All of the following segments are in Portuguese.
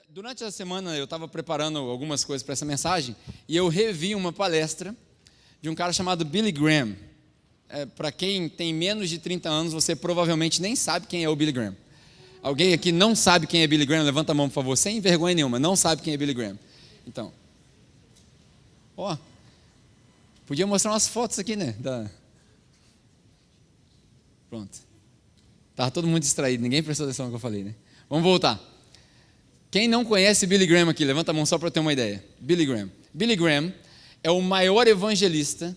Durante a semana eu estava preparando algumas coisas para essa mensagem e eu revi uma palestra de um cara chamado Billy Graham. Para quem tem menos de 30 anos, você provavelmente nem sabe quem é o Billy Graham. Alguém aqui não sabe quem é Billy Graham? Levanta a mão, por favor, sem vergonha nenhuma. Não sabe quem é Billy Graham. Então, podia mostrar umas fotos aqui, né? Pronto. Estava todo mundo distraído, ninguém prestou atenção no que eu falei, né? Vamos voltar. Quem não conhece Billy Graham aqui? Levanta a mão só para eu ter uma ideia. Billy Graham. Billy Graham é o maior evangelista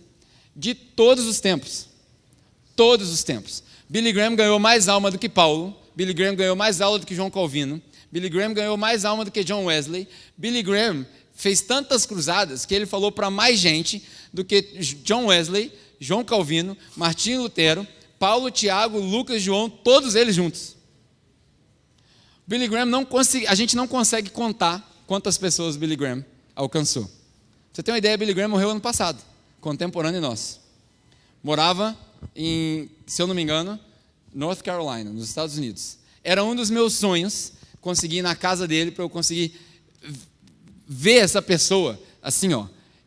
de todos os tempos. Todos os tempos. Billy Graham ganhou mais alma do que Paulo. Billy Graham ganhou mais alma do que João Calvino. Billy Graham ganhou mais alma do que John Wesley. Billy Graham fez tantas cruzadas que ele falou para mais gente do que John Wesley, João Calvino, Martinho Lutero, Paulo, Tiago, Lucas, João, todos eles juntos. Billy Graham a gente não consegue contar quantas pessoas Billy Graham alcançou. Pra você ter uma ideia, Billy Graham morreu ano passado, contemporâneo nosso. Morava em, se eu não me engano, North Carolina, nos Estados Unidos. Era um dos meus sonhos conseguir ir na casa dele para eu conseguir ver essa pessoa assim,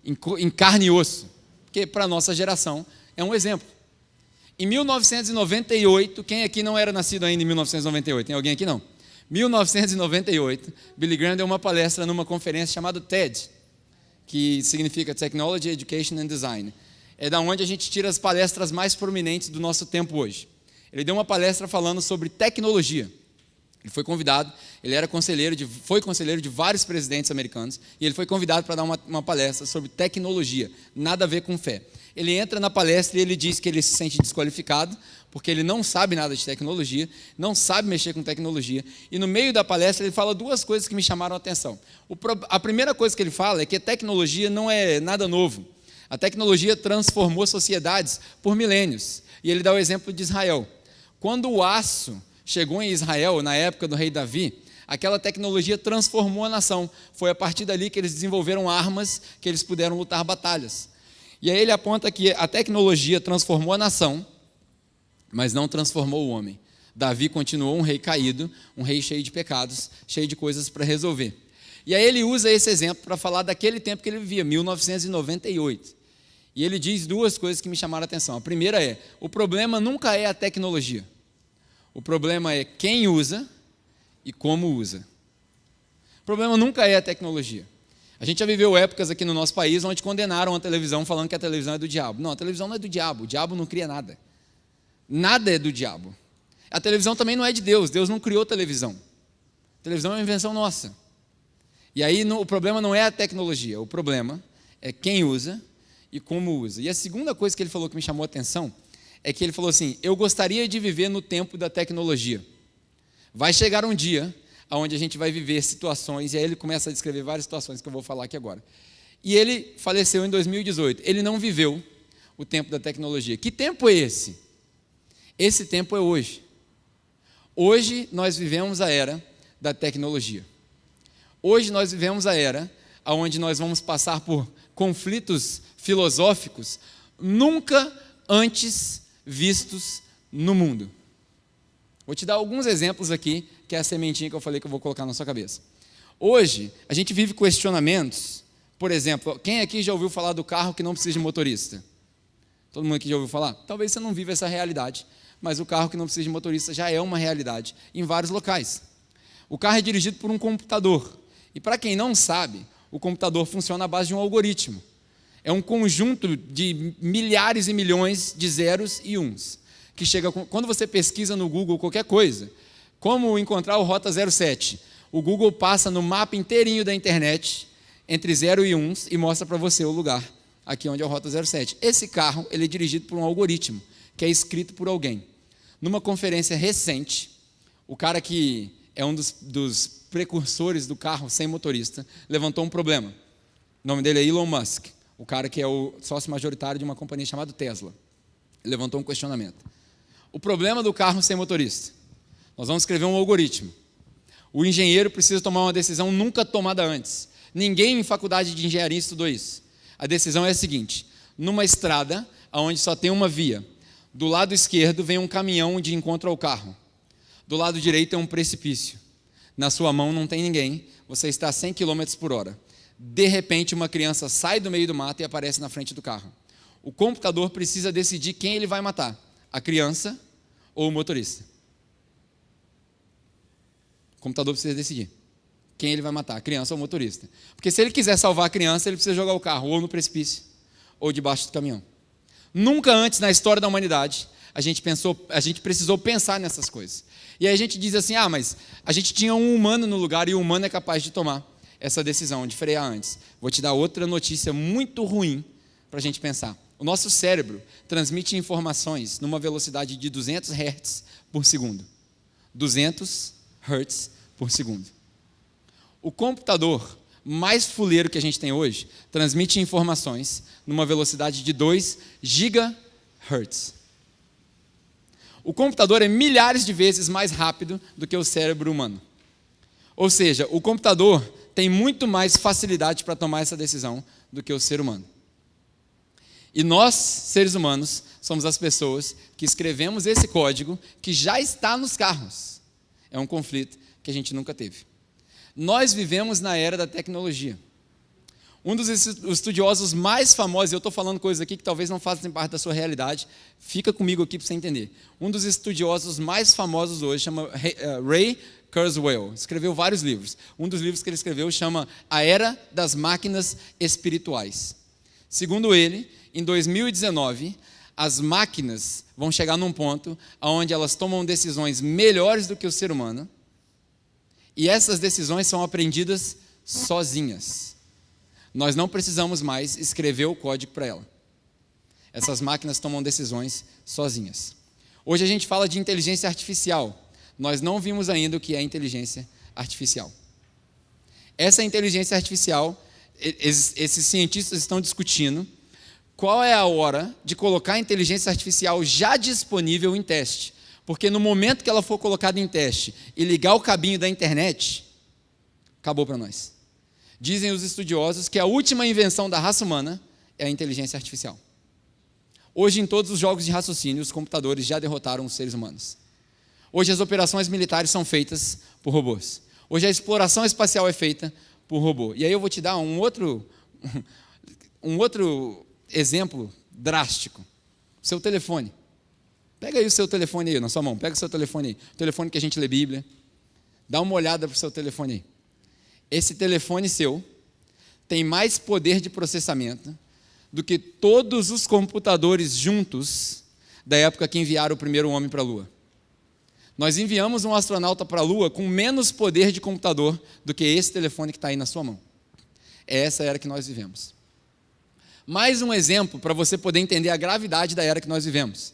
em carne e osso. Porque para a nossa geração é um exemplo. Em 1998, quem aqui não era nascido ainda em 1998? Tem alguém aqui não? 1998, Billy Graham deu uma palestra numa conferência chamada TED, que significa Technology, Education and Design. É da onde a gente tira as palestras mais prominentes do nosso tempo hoje. Ele deu uma palestra falando sobre tecnologia. Ele foi convidado, ele foi conselheiro de vários presidentes americanos, e ele foi convidado para dar uma palestra sobre tecnologia, nada a ver com fé. Ele entra na palestra e ele diz que ele se sente desqualificado, porque ele não sabe nada de tecnologia, não sabe mexer com tecnologia, e no meio da palestra ele fala duas coisas que me chamaram a atenção. A primeira coisa que ele fala é que a tecnologia não é nada novo. A tecnologia transformou sociedades por milênios, e ele dá o exemplo de Israel. Quando o aço chegou em Israel, na época do rei Davi, aquela tecnologia transformou a nação. Foi a partir dali que eles desenvolveram armas que eles puderam lutar batalhas. E aí ele aponta que a tecnologia transformou a nação, mas não transformou o homem. Davi continuou um rei caído, um rei cheio de pecados, cheio de coisas para resolver. E aí ele usa esse exemplo para falar daquele tempo que ele vivia, 1998. E ele diz duas coisas que me chamaram a atenção. A primeira é, o problema nunca é a tecnologia. O problema é quem usa e como usa. O problema nunca é a tecnologia. A gente já viveu épocas aqui no nosso país onde condenaram a televisão falando que a televisão é do diabo. Não, a televisão não é do diabo, o diabo não cria nada. Nada é do diabo. A televisão também não é de Deus, Deus não criou televisão. A televisão é uma invenção nossa. E aí o problema não é a tecnologia, o problema é quem usa e como usa. E a segunda coisa que ele falou que me chamou a atenção é que ele falou assim, eu gostaria de viver no tempo da tecnologia. Vai chegar um dia onde a gente vai viver situações, e aí ele começa a descrever várias situações que eu vou falar aqui agora. E ele faleceu em 2018, ele não viveu o tempo da tecnologia. Que tempo é esse? Esse tempo é hoje. Hoje nós vivemos a era da tecnologia. Hoje nós vivemos a era onde nós vamos passar por conflitos filosóficos nunca antes vistos no mundo. Vou te dar alguns exemplos aqui, que é a sementinha que eu falei que eu vou colocar na sua cabeça. Hoje, a gente vive questionamentos, por exemplo, quem aqui já ouviu falar do carro que não precisa de motorista? Todo mundo aqui já ouviu falar? Talvez você não viva essa realidade, mas o carro que não precisa de motorista já é uma realidade em vários locais. O carro é dirigido por um computador, e para quem não sabe, o computador funciona à base de um algoritmo. É um conjunto de milhares e milhões de zeros e uns, que chega quando você pesquisa no Google qualquer coisa, como encontrar o Rota 07, o Google passa no mapa inteirinho da internet, entre 0 e 1, e mostra para você o lugar, aqui onde é o Rota 07. Esse carro ele é dirigido por um algoritmo, que é escrito por alguém. Numa conferência recente, o cara que é um dos precursores do carro sem motorista, levantou um problema. O nome dele é Elon Musk, o cara que é o sócio majoritário de uma companhia chamada Tesla. Ele levantou um questionamento. O problema do carro sem motorista. Nós vamos escrever um algoritmo. O engenheiro precisa tomar uma decisão nunca tomada antes. Ninguém em faculdade de engenharia estudou isso. A decisão é a seguinte, numa estrada onde só tem uma via, do lado esquerdo vem um caminhão de encontro ao carro. Do lado direito é um precipício. Na sua mão não tem ninguém, você está a 100 km por hora. De repente, uma criança sai do meio do mato e aparece na frente do carro. O computador precisa decidir quem ele vai matar, a criança ou o motorista. O computador precisa decidir quem ele vai matar, a criança ou o motorista. Porque se ele quiser salvar a criança, ele precisa jogar o carro ou no precipício ou debaixo do caminhão. Nunca antes na história da humanidade a gente precisou pensar nessas coisas. E aí a gente diz assim, mas a gente tinha um humano no lugar e o humano é capaz de tomar essa decisão, de frear antes. Vou te dar outra notícia muito ruim para a gente pensar. O nosso cérebro transmite informações numa velocidade de 200 Hz por segundo. 200 Hz por segundo. O computador mais fuleiro que a gente tem hoje transmite informações numa velocidade de 2 GHz. O computador é milhares de vezes mais rápido do que o cérebro humano. Ou seja, o computador tem muito mais facilidade para tomar essa decisão do que o ser humano. E nós, seres humanos, somos as pessoas que escrevemos esse código que já está nos carros. É um conflito que a gente nunca teve. Nós vivemos na era da tecnologia. Um dos estudiosos mais famosos, e eu estou falando coisas aqui que talvez não façam parte da sua realidade, fica comigo aqui para você entender. Um dos estudiosos mais famosos hoje chama Ray Kurzweil, escreveu vários livros. Um dos livros que ele escreveu chama A Era das Máquinas Espirituais. Segundo ele, em 2019, as máquinas vão chegar num ponto onde elas tomam decisões melhores do que o ser humano, e essas decisões são aprendidas sozinhas. Nós não precisamos mais escrever o código para ela. Essas máquinas tomam decisões sozinhas. Hoje a gente fala de inteligência artificial. Nós não vimos ainda o que é inteligência artificial. Essa inteligência artificial, esses cientistas estão discutindo qual é a hora de colocar a inteligência artificial já disponível em teste. Porque no momento que ela for colocada em teste e ligar o cabinho da internet, acabou para nós. Dizem os estudiosos que a última invenção da raça humana é a inteligência artificial. Hoje, em todos os jogos de raciocínio, os computadores já derrotaram os seres humanos. Hoje, as operações militares são feitas por robôs. Hoje, a exploração espacial é feita por robô. E aí eu vou te dar um outro exemplo drástico. Seu telefone. Pega aí o seu telefone aí, na sua mão. Pega o seu telefone aí. O telefone que a gente lê Bíblia. Dá uma olhada para o seu telefone aí. Esse telefone seu tem mais poder de processamento do que todos os computadores juntos da época que enviaram o primeiro homem para a Lua. Nós enviamos um astronauta para a Lua com menos poder de computador do que esse telefone que está aí na sua mão. É essa era que nós vivemos. Mais um exemplo para você poder entender a gravidade da era que nós vivemos.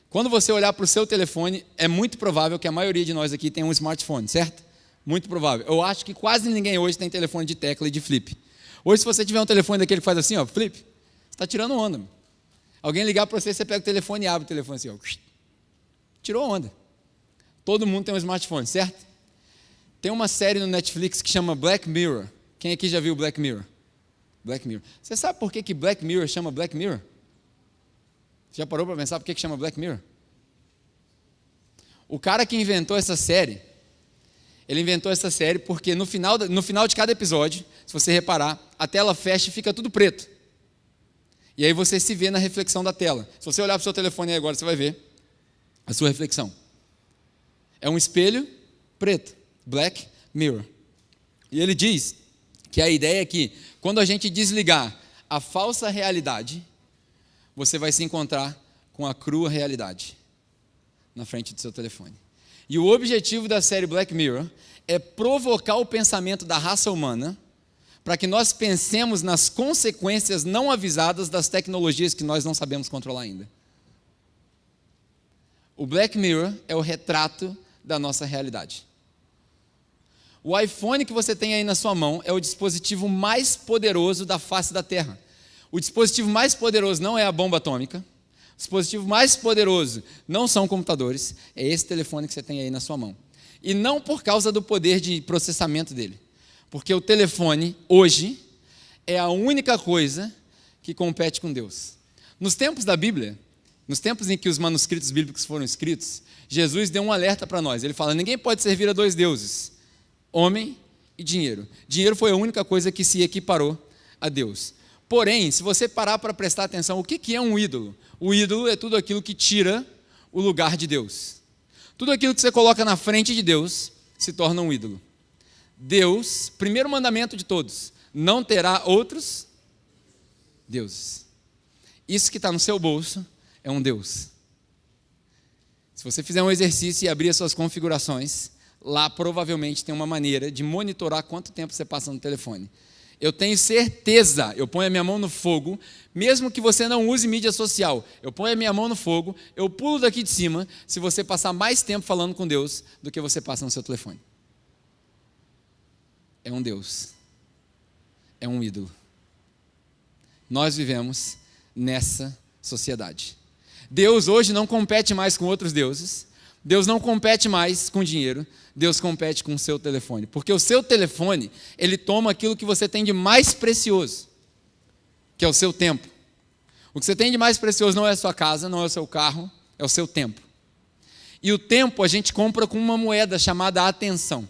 Quando você olhar para o seu telefone, é muito provável que a maioria de nós aqui tenha um smartphone, certo? Muito provável. Eu acho que quase ninguém hoje tem telefone de tecla e de flip. Hoje, se você tiver um telefone daquele que faz assim, flip, você está tirando onda. Meu. Alguém ligar para você, você pega o telefone e abre o telefone assim, tirou onda. Todo mundo tem um smartphone, certo? Tem uma série no Netflix que chama Black Mirror. Quem aqui já viu Black Mirror? Black Mirror. Você sabe por que Black Mirror chama Black Mirror? Já parou para pensar por que chama Black Mirror? O cara que inventou essa série, ele inventou essa série porque no final de cada episódio, se você reparar, a tela fecha e fica tudo preto. E aí você se vê na reflexão da tela. Se você olhar para o seu telefone aí agora, você vai ver a sua reflexão. É um espelho preto, Black Mirror. E ele diz que a ideia é que quando a gente desligar a falsa realidade, você vai se encontrar com a crua realidade na frente do seu telefone. E o objetivo da série Black Mirror é provocar o pensamento da raça humana para que nós pensemos nas consequências não avisadas das tecnologias que nós não sabemos controlar ainda. O Black Mirror é o retrato da nossa realidade. O iPhone que você tem aí na sua mão é o dispositivo mais poderoso da face da Terra. O dispositivo mais poderoso não é a bomba atômica. O dispositivo mais poderoso não são computadores. É esse telefone que você tem aí na sua mão. E não por causa do poder de processamento dele. Porque o telefone, hoje, é a única coisa que compete com Deus. Nos tempos da Bíblia, nos tempos em que os manuscritos bíblicos foram escritos, Jesus deu um alerta para nós. Ele fala, ninguém pode servir a dois deuses. homem e dinheiro. Dinheiro foi a única coisa que se equiparou a Deus. Porém, se você parar para prestar atenção, o que é um ídolo? O ídolo é tudo aquilo que tira o lugar de Deus. Tudo aquilo que você coloca na frente de Deus se torna um ídolo. Deus, primeiro mandamento de todos, não terá outros deuses. Isso que está no seu bolso é um Deus. Se você fizer um exercício e abrir as suas configurações, lá provavelmente tem uma maneira de monitorar quanto tempo você passa no telefone. Eu tenho certeza, eu ponho a minha mão no fogo, mesmo que você não use mídia social, eu ponho a minha mão no fogo, eu pulo daqui de cima, se você passar mais tempo falando com Deus do que você passa no seu telefone. É um Deus. É um ídolo. Nós vivemos nessa sociedade. Deus hoje não compete mais com outros deuses, Deus não compete mais com dinheiro, Deus compete com o seu telefone, porque o seu telefone, ele toma aquilo que você tem de mais precioso, que é o seu tempo. O que você tem de mais precioso não é a sua casa, não é o seu carro, é o seu tempo. E o tempo a gente compra com uma moeda chamada atenção.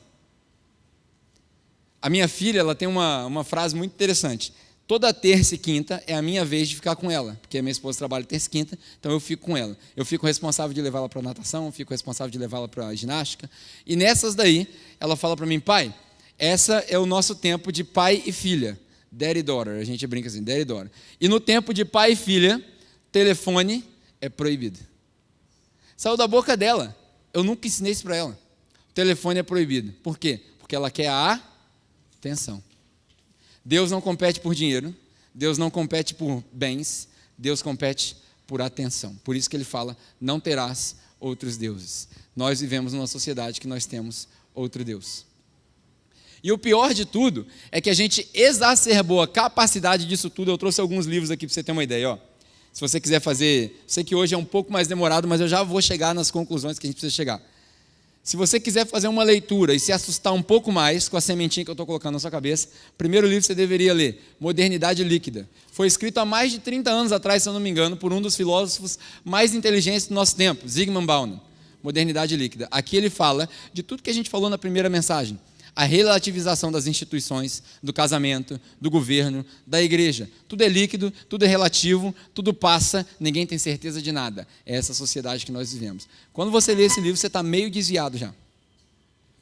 A minha filha, ela tem uma frase muito interessante. Toda terça e quinta é a minha vez de ficar com ela, porque a minha esposa trabalha terça e quinta, então eu fico com ela. Eu fico responsável de levá-la para a natação, fico responsável de levá-la para a ginástica. E nessas daí, ela fala para mim, pai, essa é o nosso tempo de pai e filha. Daddy e daughter, a gente brinca assim, daddy e daughter. E no tempo de pai e filha, telefone é proibido. Saiu da boca dela. Eu nunca ensinei isso para ela. O telefone é proibido. Por quê? Porque ela quer a atenção. Deus não compete por dinheiro, Deus não compete por bens, Deus compete por atenção. Por isso que ele fala, não terás outros deuses. Nós vivemos numa sociedade que nós temos outro Deus. E o pior de tudo é que a gente exacerbou a capacidade disso tudo. Eu trouxe alguns livros aqui para você ter uma ideia. Ó. Se você quiser fazer, sei que hoje é um pouco mais demorado, mas eu já vou chegar nas conclusões que a gente precisa chegar. Se você quiser fazer uma leitura e se assustar um pouco mais com a sementinha que eu estou colocando na sua cabeça, o primeiro livro que você deveria ler, Modernidade Líquida. Foi escrito há mais de 30 anos atrás, se eu não me engano, por um dos filósofos mais inteligentes do nosso tempo, Zygmunt Bauman. Modernidade Líquida. Aqui ele fala de tudo que a gente falou na primeira mensagem. A relativização das instituições, do casamento, do governo, da igreja. Tudo é líquido, tudo é relativo, tudo passa, ninguém tem certeza de nada. É essa sociedade que nós vivemos. Quando você lê esse livro, você está meio desviado já.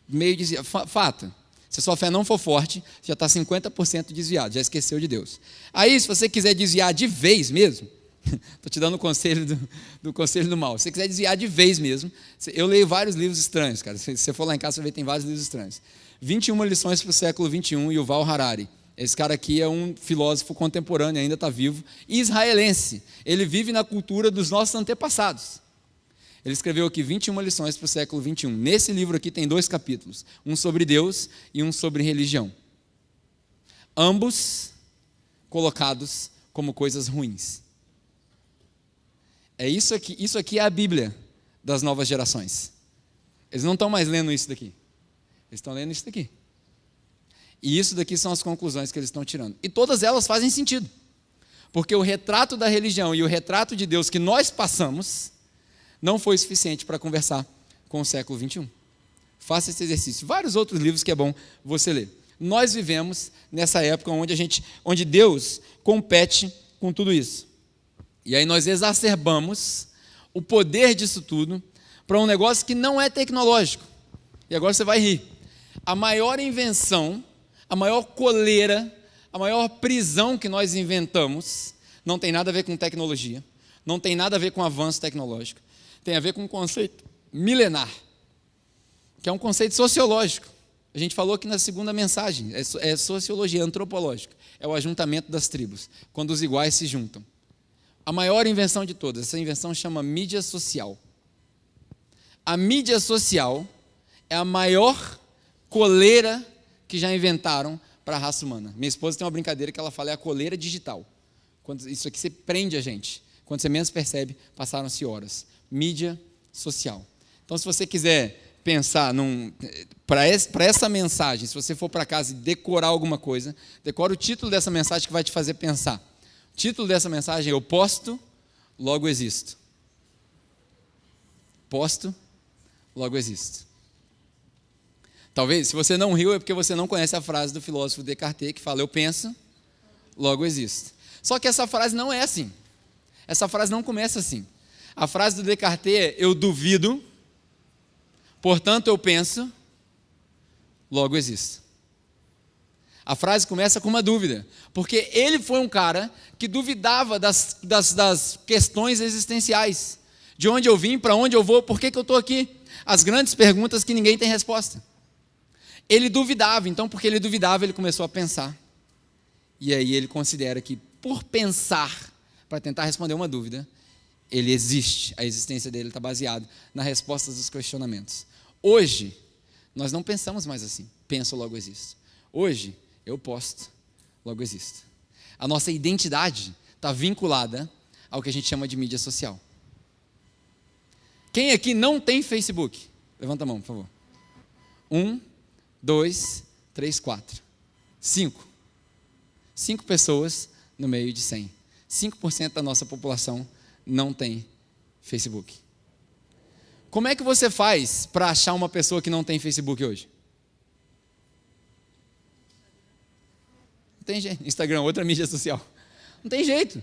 Meio desviado. Fato. Se a sua fé não for forte, já está 50% desviado, já esqueceu de Deus. Aí, se você quiser desviar de vez mesmo, estou te dando o conselho do conselho do mal. Se você quiser desviar de vez mesmo, eu leio vários livros estranhos, cara. Se você for lá em casa, você vai ver que tem vários livros estranhos. 21 lições para o século 21, Yuval Harari. Esse cara aqui é um filósofo contemporâneo, ainda está vivo, israelense. Ele vive na cultura dos nossos antepassados. Ele escreveu aqui 21 lições para o século 21. Nesse livro aqui tem 2 capítulos, um sobre Deus e um sobre religião. Ambos colocados como coisas ruins. Isso aqui é a Bíblia das novas gerações. Eles não estão mais lendo isso daqui. Eles estão lendo isso daqui. E isso daqui são as conclusões que eles estão tirando. E todas elas fazem sentido. Porque o retrato da religião e o retrato de Deus que nós passamos não foi suficiente para conversar com o século 21. Faça esse exercício. Vários outros livros que é bom você ler. Nós vivemos nessa época onde Deus compete com tudo isso. E aí nós exacerbamos o poder disso tudo para um negócio que não é tecnológico. E agora você vai rir. A maior invenção, a maior coleira, a maior prisão que nós inventamos não tem nada a ver com tecnologia, não tem nada a ver com avanço tecnológico, tem a ver com um conceito milenar, que é um conceito sociológico. A gente falou aqui na segunda mensagem, é sociologia antropológica, é o ajuntamento das tribos, quando os iguais se juntam. A maior invenção de todas, essa invenção chama mídia social. A mídia social é a maior coleira que já inventaram para a raça humana. Minha esposa tem uma brincadeira que ela fala, é a coleira digital. Isso aqui você prende a gente. Quando você menos percebe, passaram-se horas. Mídia social. Então, se você quiser pensar para essa mensagem, se você for para casa e decorar alguma coisa, decora o título dessa mensagem que vai te fazer pensar. O título dessa mensagem é Eu posto, logo existo. Posto, logo existo. Talvez, se você não riu, é porque você não conhece a frase do filósofo Descartes, que fala, eu penso, logo existo. Só que essa frase não é assim. Essa frase não começa assim. A frase do Descartes é, eu duvido, portanto eu penso, logo existo. A frase começa com uma dúvida, porque ele foi um cara que duvidava das questões existenciais. De onde eu vim, para onde eu vou, por que eu estou aqui? As grandes perguntas que ninguém tem resposta. Ele duvidava, então porque ele duvidava, ele começou a pensar. E aí ele considera que por pensar, para tentar responder uma dúvida, ele existe, a existência dele está baseada nas respostas dos questionamentos. Hoje, nós não pensamos mais assim, penso, logo existo. Hoje, eu posto, logo existo. A nossa identidade está vinculada ao que a gente chama de mídia social. Quem aqui não tem Facebook? Levanta a mão, por favor. 1, 2, 3, 4. 5. 5 pessoas no meio de 100. 5% da nossa população não tem Facebook. Como é que você faz para achar uma pessoa que não tem Facebook hoje? Não tem jeito. Instagram, outra mídia social. Não tem jeito.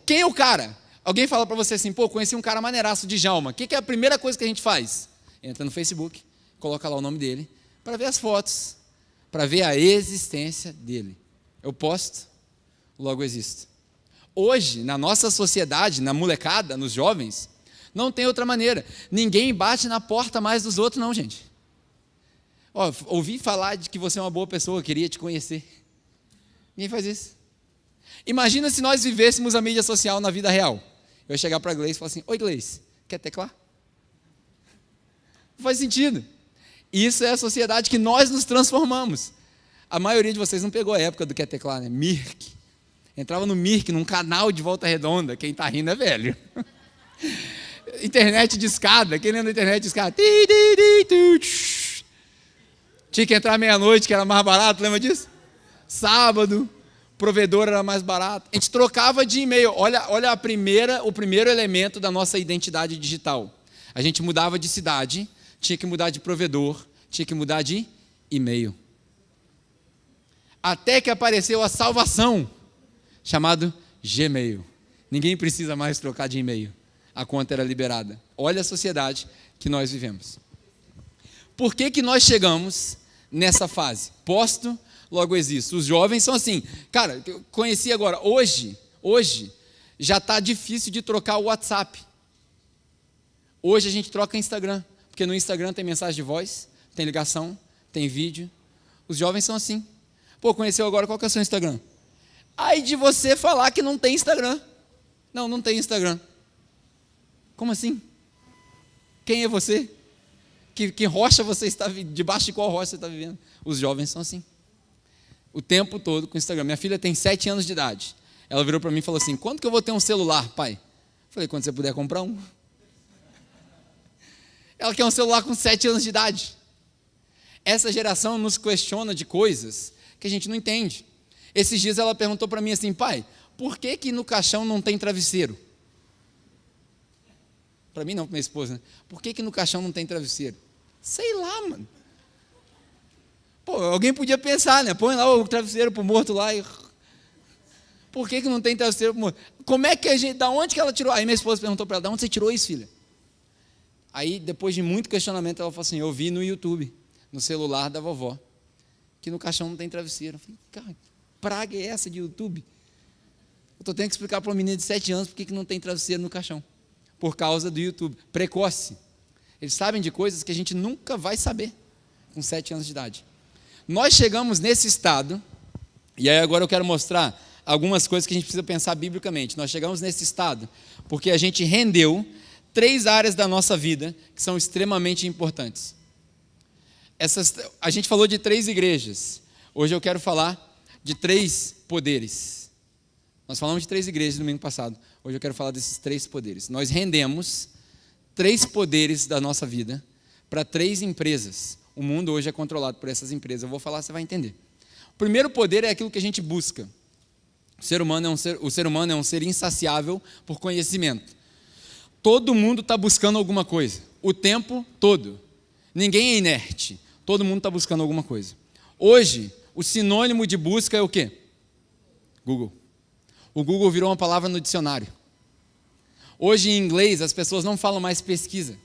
Quem é o cara? Alguém fala para você assim, pô, conheci um cara maneiraço de Djalma. O que é a primeira coisa que a gente faz? Entra no Facebook, coloca lá o nome dele, para ver as fotos, para ver a existência dele. Eu posto, logo existo. Hoje, na nossa sociedade, na molecada, nos jovens, não tem outra maneira. Ninguém bate na porta mais dos outros, não, gente. Ouvi falar de que você é uma boa pessoa, queria te conhecer. Ninguém faz isso. Imagina se nós vivêssemos a mídia social na vida real. Eu ia chegar para a Gleice e falar assim, oi Gleice, quer teclar? Não faz sentido. Isso é a sociedade que nós nos transformamos. A maioria de vocês não pegou a época do quer teclar, né? Mirk. Entrava no Mirk, num canal de Volta Redonda. Quem está rindo é velho. Internet de escada. Quem lembra da internet de escada? Tinha que entrar meia-noite, que era mais barato, lembra disso? Sábado, provedor era mais barato. A gente trocava de e-mail. Olha o primeiro elemento da nossa identidade digital. A gente mudava de cidade, tinha que mudar de provedor, tinha que mudar de e-mail. Até que apareceu a salvação, chamado Gmail. Ninguém precisa mais trocar de e-mail. A conta era liberada. Olha a sociedade que nós vivemos. Por que nós chegamos nessa fase? Posto, logo existo. Os jovens são assim. Cara, eu conheci agora. Hoje já está difícil de trocar o WhatsApp. Hoje a gente troca Instagram. Porque no Instagram tem mensagem de voz, tem ligação, tem vídeo. Os jovens são assim. Pô, conheceu agora, qual que é o seu Instagram? Aí de você falar que não tem Instagram. Não tem Instagram. Como assim? Quem é você? Que rocha você está vivendo? Debaixo de qual rocha você está vivendo? Os jovens são assim. O tempo todo com o Instagram. Minha filha tem 7 anos de idade. Ela virou para mim e falou assim, quando que eu vou ter um celular, pai? Falei, quando você puder comprar um. Ela quer um celular com 7 anos de idade. Essa geração nos questiona de coisas que a gente não entende. Esses dias ela perguntou para mim assim, pai, por que no caixão não tem travesseiro? Para mim não, para minha esposa, né? Por que no caixão não tem travesseiro? Sei lá, mano. Pô, alguém podia pensar, né? Põe lá o travesseiro pro morto lá e... Por que não tem travesseiro pro morto? Como é que a gente... Da onde que ela tirou? Aí minha esposa perguntou para ela, da onde você tirou isso, filha? Aí, depois de muito questionamento, ela falou assim, eu vi no YouTube, no celular da vovó, que no caixão não tem travesseiro. Eu falei, cara, que praga é essa de YouTube? Eu estou tendo que explicar para uma menina de 7 anos por que não tem travesseiro no caixão. Por causa do YouTube. Precoce. Eles sabem de coisas que a gente nunca vai saber com 7 anos de idade. Nós chegamos nesse estado, e aí agora eu quero mostrar algumas coisas que a gente precisa pensar biblicamente. Nós chegamos nesse estado porque a gente rendeu 3 áreas da nossa vida que são extremamente importantes. A gente falou de 3 igrejas. Hoje eu quero falar de 3 poderes. Nós falamos de 3 igrejas no domingo passado. Hoje eu quero falar desses 3 poderes. Nós rendemos 3 poderes da nossa vida para 3 empresas. O mundo hoje é controlado por essas empresas. Eu vou falar, você vai entender. O primeiro poder é aquilo que a gente busca. O ser humano é um ser insaciável por conhecimento. Todo mundo está buscando alguma coisa, o tempo todo. Ninguém é inerte. Todo mundo está buscando alguma coisa. Hoje, o sinônimo de busca é o quê? Google. O Google virou uma palavra no dicionário. Hoje, em inglês, as pessoas não falam mais pesquisa.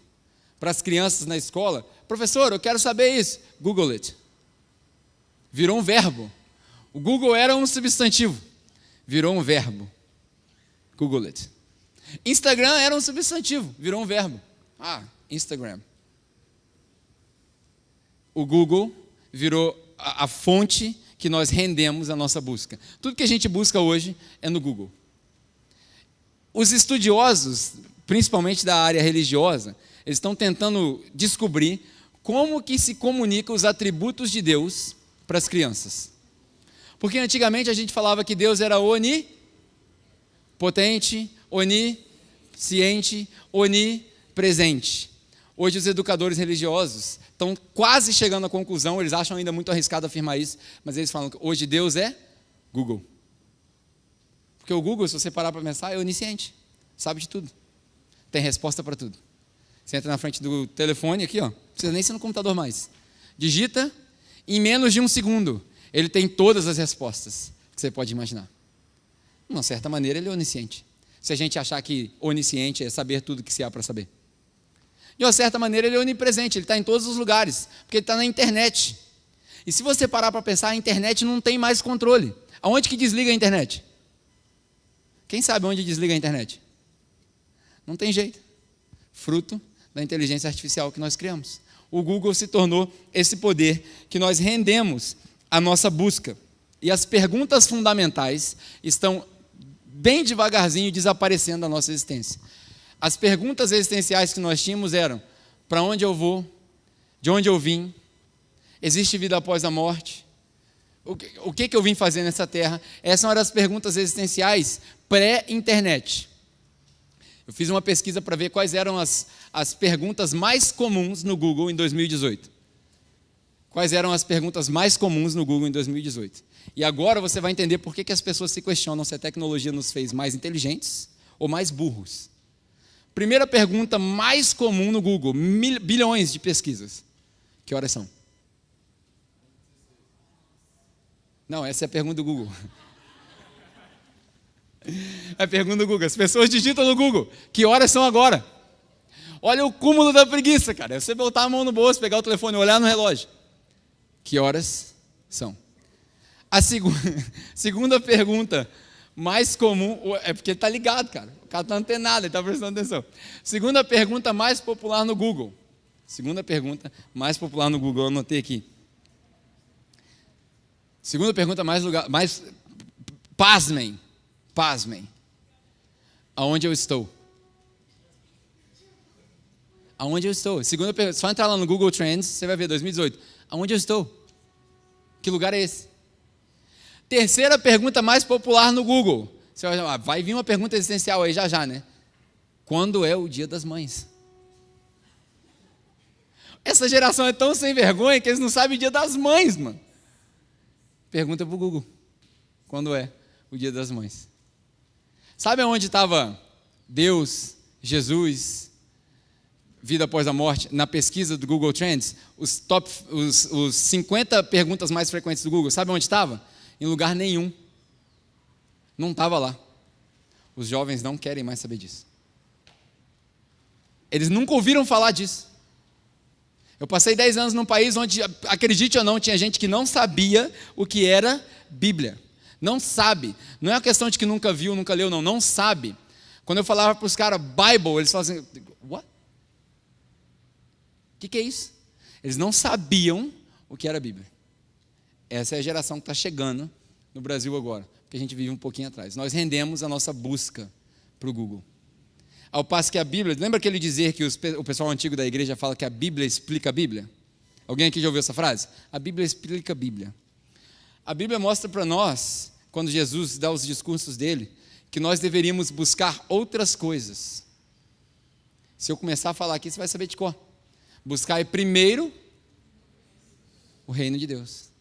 Para as crianças na escola, professor, eu quero saber isso. Google it. Virou um verbo. O Google era um substantivo. Virou um verbo. Google it. Instagram era um substantivo. Virou um verbo. Instagram. O Google virou a fonte que nós rendemos a nossa busca. Tudo que a gente busca hoje é no Google. Os estudiosos, principalmente da área religiosa, eles estão tentando descobrir como que se comunica os atributos de Deus para as crianças. Porque antigamente a gente falava que Deus era onipotente, onisciente, onipresente. Hoje os educadores religiosos estão quase chegando à conclusão, eles acham ainda muito arriscado afirmar isso, mas eles falam que hoje Deus é Google. Porque o Google, se você parar para pensar, é onisciente, sabe de tudo, tem resposta para tudo. Você entra na frente do telefone aqui, não precisa nem ser no computador mais. Digita, em menos de 1 segundo, ele tem todas as respostas que você pode imaginar. De uma certa maneira, ele é onisciente. Se a gente achar que onisciente é saber tudo que se há para saber. De uma certa maneira, ele é onipresente, ele está em todos os lugares, porque ele está na internet. E se você parar para pensar, a internet não tem mais controle. Aonde que desliga a internet? Quem sabe onde desliga a internet? Não tem jeito. Fruto da inteligência artificial que nós criamos. O Google se tornou esse poder que nós rendemos à nossa busca. E as perguntas fundamentais estão bem devagarzinho desaparecendo da nossa existência. As perguntas existenciais que nós tínhamos eram: para onde eu vou? De onde eu vim? Existe vida após a morte? O que eu vim fazer nessa terra? Essas eram as perguntas existenciais pré-internet. Eu fiz uma pesquisa para ver quais eram as perguntas mais comuns no Google em 2018. Quais eram as perguntas mais comuns no Google em 2018. E agora você vai entender por que as pessoas se questionam se a tecnologia nos fez mais inteligentes ou mais burros. Primeira pergunta mais comum no Google, bilhões de pesquisas. Que horas são? Não, essa é a pergunta do Google. É a pergunta do Google. As pessoas digitam no Google: que horas são agora? Olha o cúmulo da preguiça, cara. É você botar a mão no bolso, pegar o telefone, olhar no relógio. Que horas são? A segunda pergunta mais comum, é porque ele está ligado, cara. O cara está antenado, ele está prestando atenção. Segunda pergunta mais popular no Google. Segunda pergunta mais popular no Google, eu anotei aqui. Segunda pergunta mais pasmem. Aonde eu estou? Aonde eu estou? Segunda pergunta, só entrar lá no Google Trends, você vai ver 2018. Aonde eu estou? Que lugar é esse? Terceira pergunta mais popular no Google. Você vai vir uma pergunta existencial aí já, né? Quando é o Dia das Mães? Essa geração é tão sem vergonha que eles não sabem o Dia das Mães, mano. Pergunta para o Google. Quando é o Dia das Mães? Sabe onde estava Deus, Jesus, vida após a morte? Na pesquisa do Google Trends, os 50 perguntas mais frequentes do Google, sabe onde estava? Em lugar nenhum. Não estava lá. Os jovens não querem mais saber disso. Eles nunca ouviram falar disso. Eu passei 10 anos num país onde, acredite ou não, tinha gente que não sabia o que era Bíblia. Não sabe. Não é uma questão de que nunca viu, nunca leu, não sabe. Quando eu falava para os caras Bible, eles falavam assim: what? O que é isso? Eles não sabiam o que era a Bíblia. Essa é a geração que está chegando no Brasil agora, porque a gente vive um pouquinho atrás. Nós rendemos a nossa busca para o Google. Ao passo que a Bíblia, lembra aquele dizer que o pessoal antigo da igreja fala que a Bíblia explica a Bíblia? Alguém aqui já ouviu essa frase? A Bíblia explica a Bíblia. A Bíblia mostra para nós, quando Jesus dá os discursos dele, que nós deveríamos buscar outras coisas. Se eu começar a falar aqui, você vai saber de cor. Buscar primeiro o reino de Deus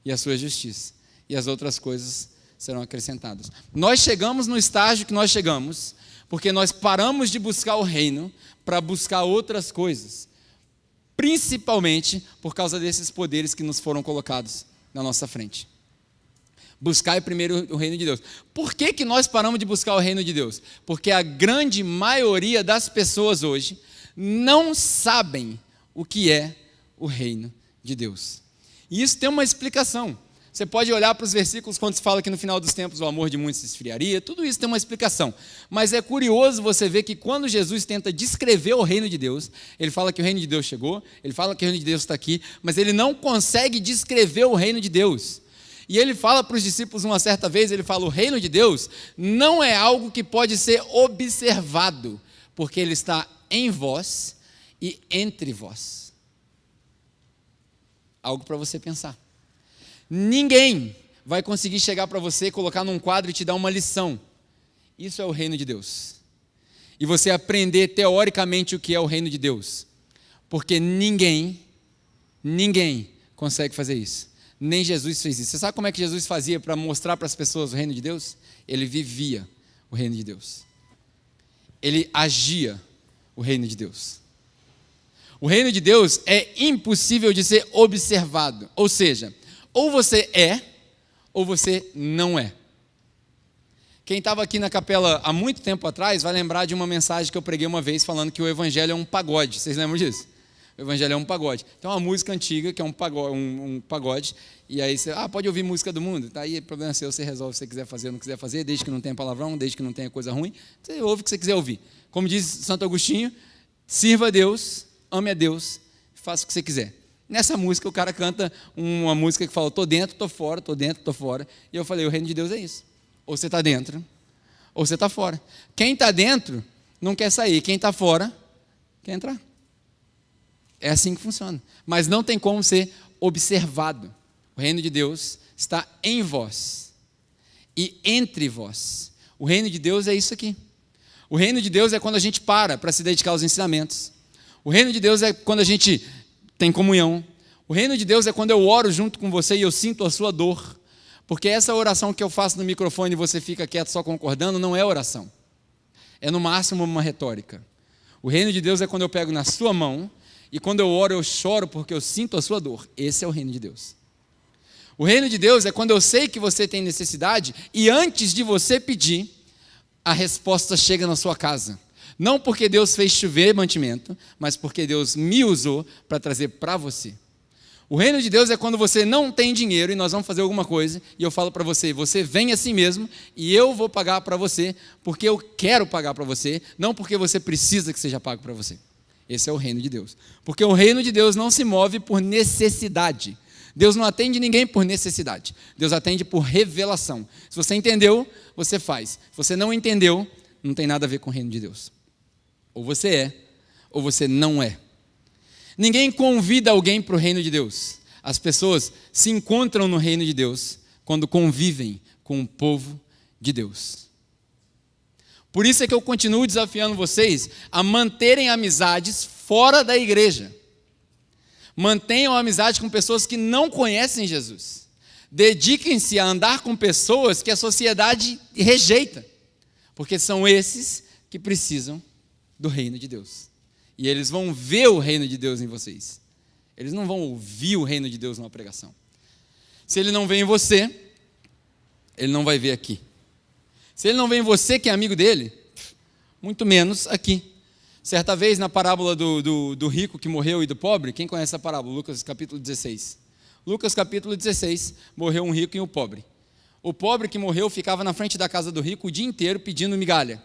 e a sua justiça, e as outras coisas serão acrescentadas. Nós chegamos no estágio que nós chegamos porque nós paramos de buscar o reino para buscar outras coisas. principalmente por causa desses poderes que nos foram colocados na nossa frente. Buscar primeiro o reino de Deus. Por que nós paramos de buscar o reino de Deus? Porque a grande maioria das pessoas hoje não sabem o que é o reino de Deus. E isso tem uma explicação. Você pode olhar para os versículos quando se fala que no final dos tempos o amor de muitos se esfriaria, tudo isso tem uma explicação. Mas é curioso você ver que quando Jesus tenta descrever o reino de Deus, ele fala que o reino de Deus chegou, ele fala que o reino de Deus está aqui, mas ele não consegue descrever o reino de Deus. E ele fala para os discípulos uma certa vez, ele fala, o reino de Deus não é algo que pode ser observado, porque ele está em vós e entre vós. Algo para você pensar. Ninguém vai conseguir chegar para você, colocar num quadro e te dar uma lição. Isso é o reino de Deus. E você aprender teoricamente o que é o reino de Deus. Porque ninguém consegue fazer isso. Nem Jesus fez isso. Você sabe como é que Jesus fazia para mostrar para as pessoas o reino de Deus? Ele vivia o reino de Deus. Ele agia o reino de Deus. O reino de Deus é impossível de ser observado. Ou seja, ou você é, ou você não é. Quem estava aqui na capela há muito tempo atrás vai lembrar de uma mensagem que eu preguei uma vez falando que o evangelho é um pagode. Vocês lembram disso? O evangelho é um pagode. Tem uma música antiga que é um pagode, e aí você, pode ouvir música do mundo, tá aí, o problema é seu, você resolve se você quiser fazer ou não quiser fazer, desde que não tenha palavrão, desde que não tenha coisa ruim, você ouve o que você quiser ouvir. Como diz Santo Agostinho, sirva a Deus, ame a Deus, faça o que você quiser. Nessa música o cara canta uma música que fala, tô dentro, tô fora, tô dentro, tô fora, e eu falei, o reino de Deus é isso, ou você está dentro, ou você está fora. Quem está dentro não quer sair, quem está fora quer entrar. É assim que funciona. Mas não tem como ser observado. O reino de Deus está em vós e entre vós. O reino de Deus é isso aqui. O reino de Deus é quando a gente para se dedicar aos ensinamentos. O reino de Deus é quando a gente tem comunhão. O reino de Deus é quando eu oro junto com você e eu sinto a sua dor. Porque essa oração que eu faço no microfone e você fica quieto só concordando, não é oração. É no máximo uma retórica. O reino de Deus é quando eu pego na sua mão e quando eu oro, eu choro porque eu sinto a sua dor. Esse é o reino de Deus. O reino de Deus é quando eu sei que você tem necessidade e antes de você pedir, a resposta chega na sua casa. Não porque Deus fez chover mantimento, mas porque Deus me usou para trazer para você. O reino de Deus é quando você não tem dinheiro e nós vamos fazer alguma coisa e eu falo para você, você vem assim mesmo e eu vou pagar para você porque eu quero pagar para você, não porque você precisa que seja pago para você. Esse é o reino de Deus. Porque o reino de Deus não se move por necessidade. Deus não atende ninguém por necessidade. Deus atende por revelação. Se você entendeu, você faz. Se você não entendeu, não tem nada a ver com o reino de Deus. Ou você é, ou você não é. Ninguém convida alguém para o reino de Deus. As pessoas se encontram no reino de Deus quando convivem com o povo de Deus. Por isso é que eu continuo desafiando vocês a manterem amizades fora da igreja. Mantenham amizade com pessoas que não conhecem Jesus. Dediquem-se a andar com pessoas que a sociedade rejeita, porque são esses que precisam do reino de Deus. E eles vão ver o reino de Deus em vocês. Eles não vão ouvir o reino de Deus numa pregação. Se ele não vê em você, ele não vai ver aqui. Se ele não vê em você que é amigo dele, muito menos aqui. Certa vez, na parábola do rico que morreu e do pobre, quem conhece a parábola? Lucas capítulo 16. Lucas capítulo 16, morreu um rico e um pobre. O pobre que morreu ficava na frente da casa do rico o dia inteiro pedindo migalha.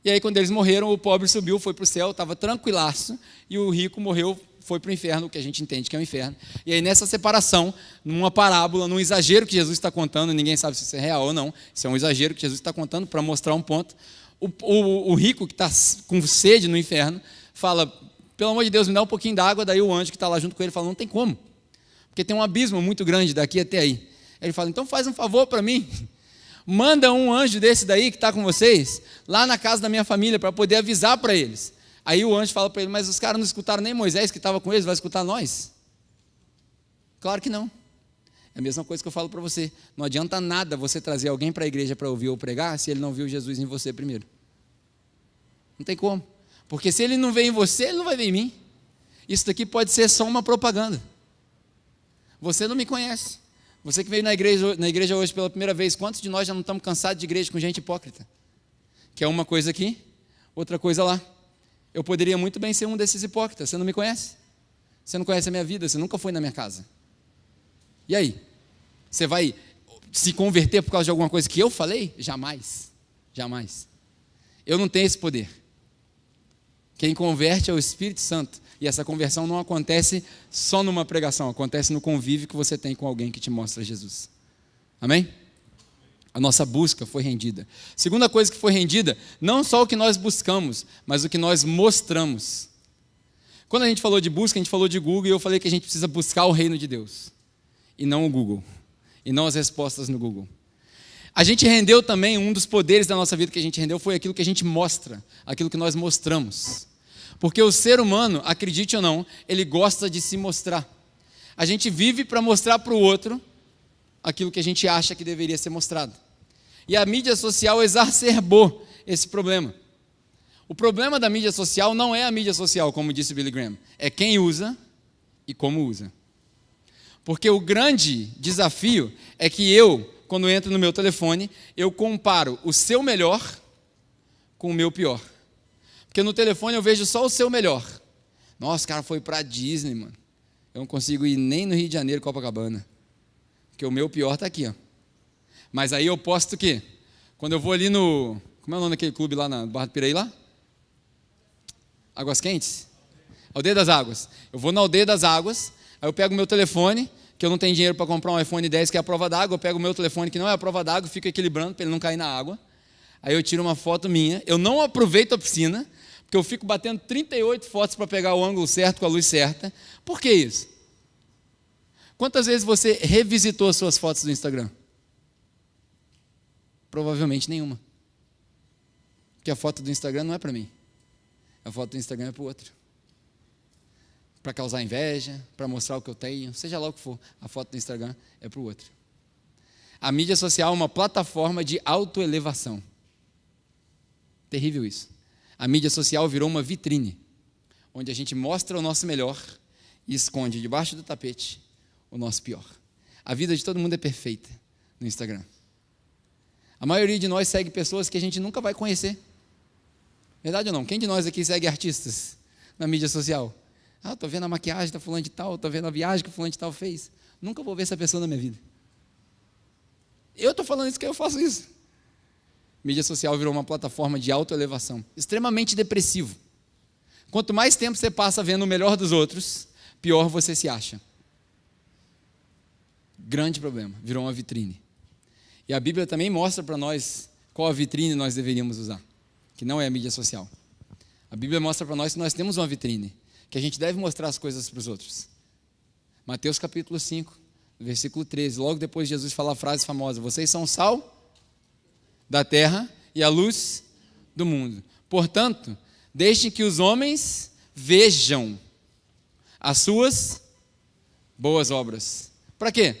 E aí, quando eles morreram, o pobre subiu, foi para o céu, estava tranquilaço, e o rico morreu, foi para o inferno, que a gente entende que é o inferno. E aí, nessa separação, numa parábola, num exagero que Jesus está contando, ninguém sabe se isso é real ou não, isso é um exagero que Jesus está contando para mostrar um ponto. O rico que está com sede no inferno fala, pelo amor de Deus, me dá um pouquinho d'água. Daí o anjo que está lá junto com ele fala, não tem como, porque tem um abismo muito grande daqui até aí. Ele fala, então faz um favor para mim, manda um anjo desse daí que está com vocês, lá na casa da minha família, para poder avisar para eles. Aí o anjo fala para ele, mas os caras não escutaram nem Moisés que estava com eles, vai escutar nós? Claro que não. É a mesma coisa que eu falo para você. Não adianta nada você trazer alguém para a igreja para ouvir ou pregar, se ele não viu Jesus em você primeiro. Não tem como. Porque se ele não vê em você, ele não vai ver em mim. Isso daqui pode ser só uma propaganda. Você não me conhece. Você que veio na igreja hoje pela primeira vez, quantos de nós já não estamos cansados de igreja com gente hipócrita? Que é uma coisa aqui, outra coisa lá. Eu poderia muito bem ser um desses hipócritas. Você não me conhece? Você não conhece a minha vida, você nunca foi na minha casa. E aí? Você vai se converter por causa de alguma coisa que eu falei? Jamais. Jamais. Eu não tenho esse poder. Quem converte é o Espírito Santo. E essa conversão não acontece só numa pregação, acontece no convívio que você tem com alguém que te mostra Jesus. Amém? A nossa busca foi rendida. Segunda coisa que foi rendida, não só o que nós buscamos, mas o que nós mostramos. Quando a gente falou de busca, a gente falou de Google, e eu falei que a gente precisa buscar o reino de Deus. E não o Google. E não as respostas no Google. A gente rendeu também, um dos poderes da nossa vida que a gente rendeu foi aquilo que a gente mostra, aquilo que nós mostramos. Porque o ser humano, acredite ou não, ele gosta de se mostrar. A gente vive para mostrar para o outro aquilo que a gente acha que deveria ser mostrado. E a mídia social exacerbou esse problema. O problema da mídia social não é a mídia social, como disse Billy Graham, é quem usa e como usa. Porque o grande desafio é que eu, quando entro no meu telefone, eu comparo o seu melhor com o meu pior. Porque no telefone eu vejo só o seu melhor. Nossa, o cara foi para a Disney, mano. Eu não consigo ir nem no Rio de Janeiro, Copacabana. Porque o meu pior está aqui, ó. Mas aí eu posto o quê? Quando eu vou ali no... Como é o nome daquele clube lá na Barra do Piraí lá? Águas Quentes? Aldeia das Águas. Eu vou na Aldeia das Águas, aí eu pego o meu telefone, que eu não tenho dinheiro para comprar um iPhone 10, que é a prova d'água, eu pego o meu telefone, que não é a prova d'água, fico equilibrando para ele não cair na água. Aí eu tiro uma foto minha, eu não aproveito a piscina, porque eu fico batendo 38 fotos para pegar o ângulo certo, com a luz certa. Por que isso? Quantas vezes você revisitou as suas fotos do Instagram? Provavelmente nenhuma. Porque a foto do Instagram não é para mim. A foto do Instagram é para o outro. Para causar inveja, para mostrar o que eu tenho, seja lá o que for, a foto do Instagram é para o outro. A mídia social é uma plataforma de autoelevação. Terrível isso. A mídia social virou uma vitrine, onde a gente mostra o nosso melhor e esconde debaixo do tapete o nosso pior. A vida de todo mundo é perfeita no Instagram. A maioria de nós segue pessoas que a gente nunca vai conhecer. Verdade ou não? Quem de nós aqui segue artistas na mídia social? Ah, estou vendo a maquiagem da fulano de tal, estou vendo a viagem que o fulano de tal fez. Nunca vou ver essa pessoa na minha vida. Eu estou falando isso porque eu faço isso. Mídia social virou uma plataforma de autoelevação, extremamente depressivo. Quanto mais tempo você passa vendo o melhor dos outros, pior você se acha. Grande problema, virou uma vitrine. E a Bíblia também mostra para nós qual a vitrine nós deveríamos usar, que não é a mídia social. A Bíblia mostra para nós que nós temos uma vitrine, que a gente deve mostrar as coisas para os outros. Mateus capítulo 5, versículo 13, logo depois de Jesus fala a frase famosa: vocês são o sal da terra e a luz do mundo. Portanto, deixem que os homens vejam as suas boas obras. Para quê?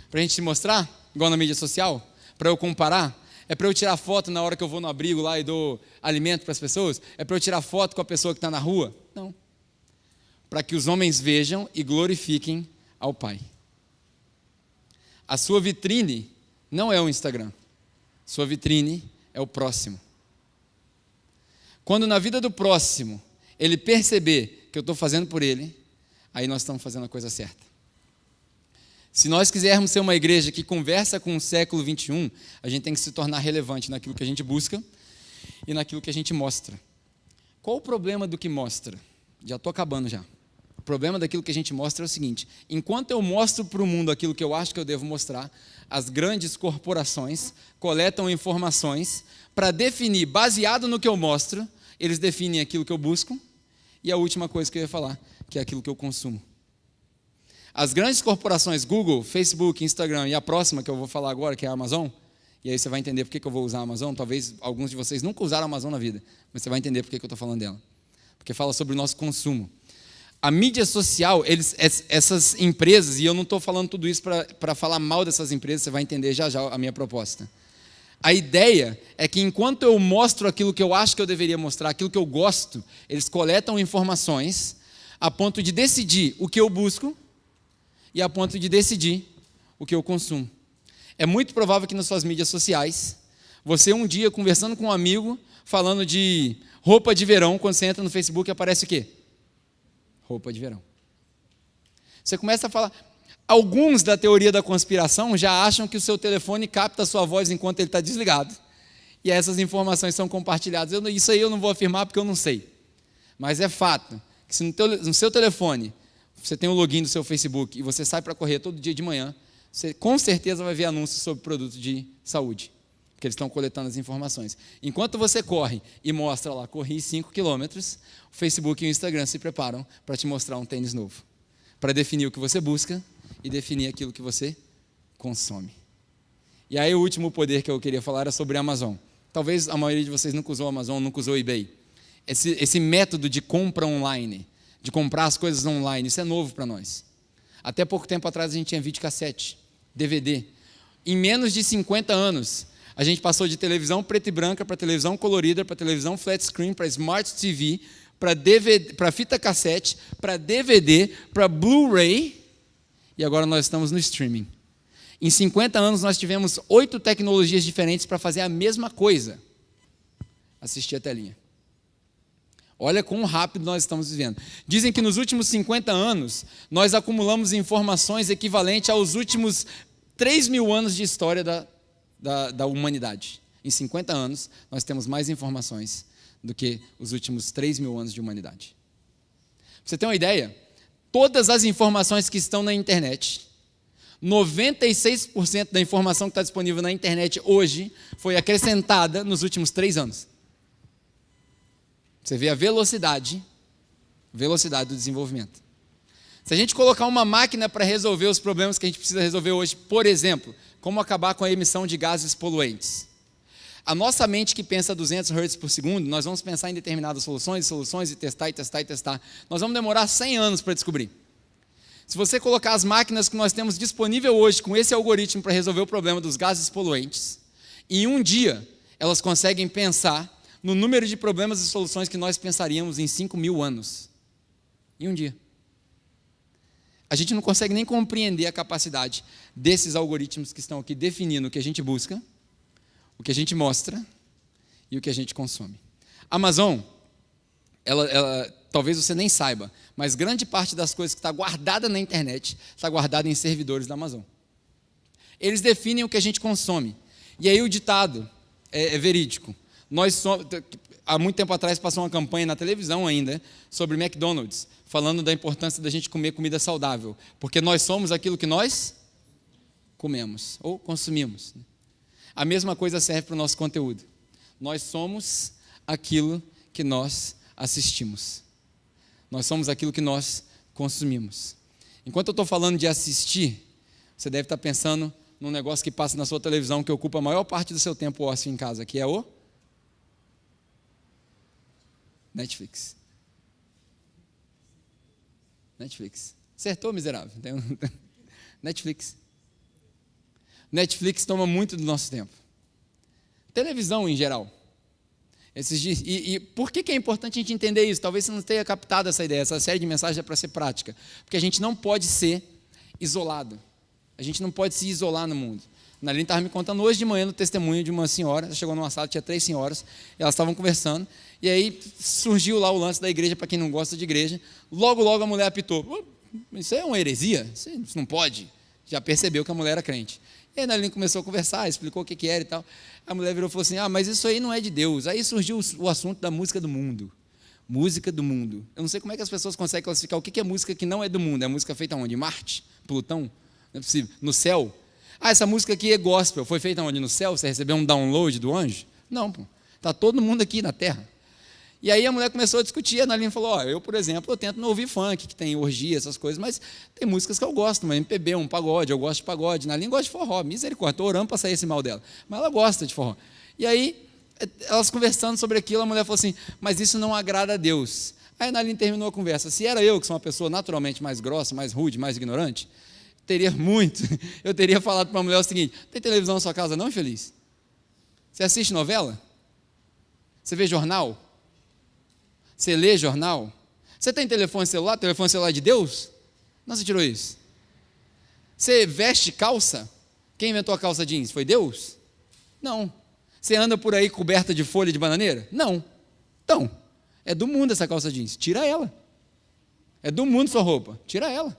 Para a gente se mostrar, igual na mídia social? Para eu comparar? É para eu tirar foto na hora que eu vou no abrigo lá e dou alimento para as pessoas? É para eu tirar foto com a pessoa que está na rua? Não. Para que os homens vejam e glorifiquem ao Pai. A sua vitrine não é o Instagram. Sua vitrine é o próximo. Quando na vida do próximo ele perceber que eu estou fazendo por ele, aí nós estamos fazendo a coisa certa. Se nós quisermos ser uma igreja que conversa com o século 21, a gente tem que se tornar relevante naquilo que a gente busca e naquilo que a gente mostra. Qual o problema do que mostra? Já estou acabando já. O problema daquilo que a gente mostra é o seguinte: enquanto eu mostro para o mundo aquilo que eu acho que eu devo mostrar, as grandes corporações coletam informações para definir, baseado no que eu mostro, eles definem aquilo que eu busco e a última coisa que eu ia falar, que é aquilo que eu consumo. As grandes corporações, Google, Facebook, Instagram e a próxima que eu vou falar agora, que é a Amazon, e aí você vai entender por que eu vou usar a Amazon. Talvez alguns de vocês nunca usaram a Amazon na vida, mas você vai entender por que eu estou falando dela. Porque fala sobre o nosso consumo. A mídia social, essas empresas, e eu não estou falando tudo isso para falar mal dessas empresas, você vai entender já já a minha proposta. A ideia é que enquanto eu mostro aquilo que eu acho que eu deveria mostrar, aquilo que eu gosto, eles coletam informações a ponto de decidir o que eu busco e a ponto de decidir o que eu consumo. É muito provável que nas suas mídias sociais, você um dia conversando com um amigo, falando de roupa de verão, quando você entra no Facebook aparece o quê? Roupa de verão. Você começa a falar. Alguns da teoria da conspiração já acham que o seu telefone capta a sua voz enquanto ele está desligado. E essas informações são compartilhadas. Isso aí eu não vou afirmar porque eu não sei. Mas é fato que se no seu telefone você tem o login do seu Facebook e você sai para correr todo dia de manhã, você com certeza vai ver anúncios sobre produtos de saúde, porque eles estão coletando as informações. Enquanto você corre e mostra lá, corri 5 quilômetros, o Facebook e o Instagram se preparam para te mostrar um tênis novo, para definir o que você busca e definir aquilo que você consome. E aí o último poder que eu queria falar era sobre a Amazon. Talvez a maioria de vocês nunca usou a Amazon, nunca usou o eBay. Esse método de compra online, de comprar as coisas online, isso é novo para nós. Até pouco tempo atrás a gente tinha videocassete, DVD. Em menos de 50 anos, a gente passou de televisão preta e branca para televisão colorida, para televisão flat screen, para Smart TV, para fita cassete, para DVD, para Blu-ray, e agora nós estamos no streaming. Em 50 anos nós tivemos 8 tecnologias diferentes para fazer a mesma coisa. Assistir a telinha. Olha quão rápido nós estamos vivendo. Dizem que nos últimos 50 anos, nós acumulamos informações equivalentes aos últimos 3.000 anos de história da humanidade. Em 50 anos, nós temos mais informações do que os últimos 3.000 anos de humanidade. Pra você ter uma ideia, todas as informações que estão na internet, 96% da informação que está disponível na internet hoje, foi acrescentada nos últimos 3 anos. Você vê a velocidade do desenvolvimento. Se a gente colocar uma máquina para resolver os problemas que a gente precisa resolver hoje, por exemplo, como acabar com a emissão de gases poluentes. A nossa mente que pensa a 200 Hz por segundo, nós vamos pensar em determinadas soluções e testar. Nós vamos demorar 100 anos para descobrir. Se você colocar as máquinas que nós temos disponível hoje com esse algoritmo para resolver o problema dos gases poluentes, em um dia elas conseguem pensar no número de problemas e soluções que nós pensaríamos em 5.000 anos. Em um dia. A gente não consegue nem compreender a capacidade desses algoritmos que estão aqui definindo o que a gente busca, o que a gente mostra e o que a gente consome. A Amazon, ela talvez você nem saiba, mas grande parte das coisas que está guardada na internet está guardada em servidores da Amazon. Eles definem o que a gente consome. E aí o ditado é verídico. Há muito tempo atrás passou uma campanha na televisão ainda sobre McDonald's, falando da importância da gente comer comida saudável, porque nós somos aquilo que nós comemos ou consumimos. A mesma coisa serve para o nosso conteúdo. Nós somos aquilo que nós assistimos. Nós somos aquilo que nós consumimos. Enquanto eu estou falando de assistir, você deve estar pensando num negócio que passa na sua televisão que ocupa a maior parte do seu tempo ósseo em casa, que é o Netflix. Acertou, miserável. Netflix. Netflix toma muito do nosso tempo. Televisão em geral. Esses dias, e por que é importante a gente entender isso? Talvez você não tenha captado essa ideia. Essa série de mensagens é para ser prática. Porque a gente não pode ser isolado. A gente não pode se isolar no mundo. A Naline estava me contando hoje de manhã no testemunho de uma senhora. Ela chegou numa sala, tinha 3 senhoras. Elas estavam conversando. E aí surgiu lá o lance da igreja, para quem não gosta de igreja. Logo a mulher apitou. Isso é uma heresia? Isso não pode. Já percebeu que a mulher era crente. E aí a Naline começou a conversar, explicou o que era e tal. A mulher virou e falou assim, mas isso aí não é de Deus. Aí surgiu o assunto da música do mundo. Música do mundo. Eu não sei como é que as pessoas conseguem classificar o que é música que não é do mundo. É música feita onde? Marte? Plutão? Não é possível. No céu? Essa música aqui é gospel. Foi feita onde? No céu? Você recebeu um download do anjo? Não, pô. Está todo mundo aqui na terra. E aí a mulher começou a discutir, a Naline falou, eu, por exemplo, eu tento não ouvir funk, que tem orgia, essas coisas, mas tem músicas que eu gosto, uma MPB, um pagode, eu gosto de pagode. A Naline gosta de forró, misericórdia, estou orando para sair esse mal dela. Mas ela gosta de forró. E aí, elas conversando sobre aquilo, a mulher falou assim, mas isso não agrada a Deus. Aí a Naline terminou a conversa. Se era eu, que sou uma pessoa naturalmente mais grossa, mais rude, mais ignorante, eu teria falado para a mulher o seguinte, tem televisão na sua casa não, infeliz? Você assiste novela? Você vê jornal? Você lê jornal? Você tem telefone celular? Telefone celular de Deus? Não, você tirou isso. Você veste calça? Quem inventou a calça jeans? Foi Deus? Não. Você anda por aí coberta de folha de bananeira? Não. Então, é do mundo essa calça jeans. Tira ela. É do mundo sua roupa. Tira ela.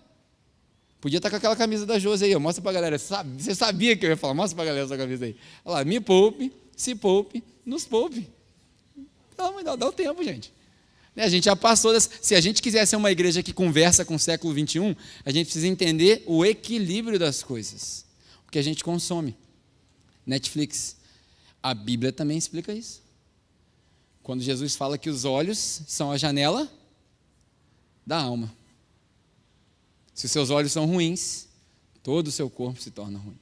Podia estar com aquela camisa da Josi aí, ó. Mostra para a galera. Você sabia que eu ia falar? Mostra para a galera essa camisa aí. Olha lá, me poupe, se poupe, nos poupe. Não, dá o tempo, gente. A gente já passou dessa. Se a gente quiser ser uma igreja que conversa com o século 21, a gente precisa entender o equilíbrio das coisas. O que a gente consome. Netflix. A Bíblia também explica isso. Quando Jesus fala que os olhos são a janela da alma. Se os seus olhos são ruins, todo o seu corpo se torna ruim.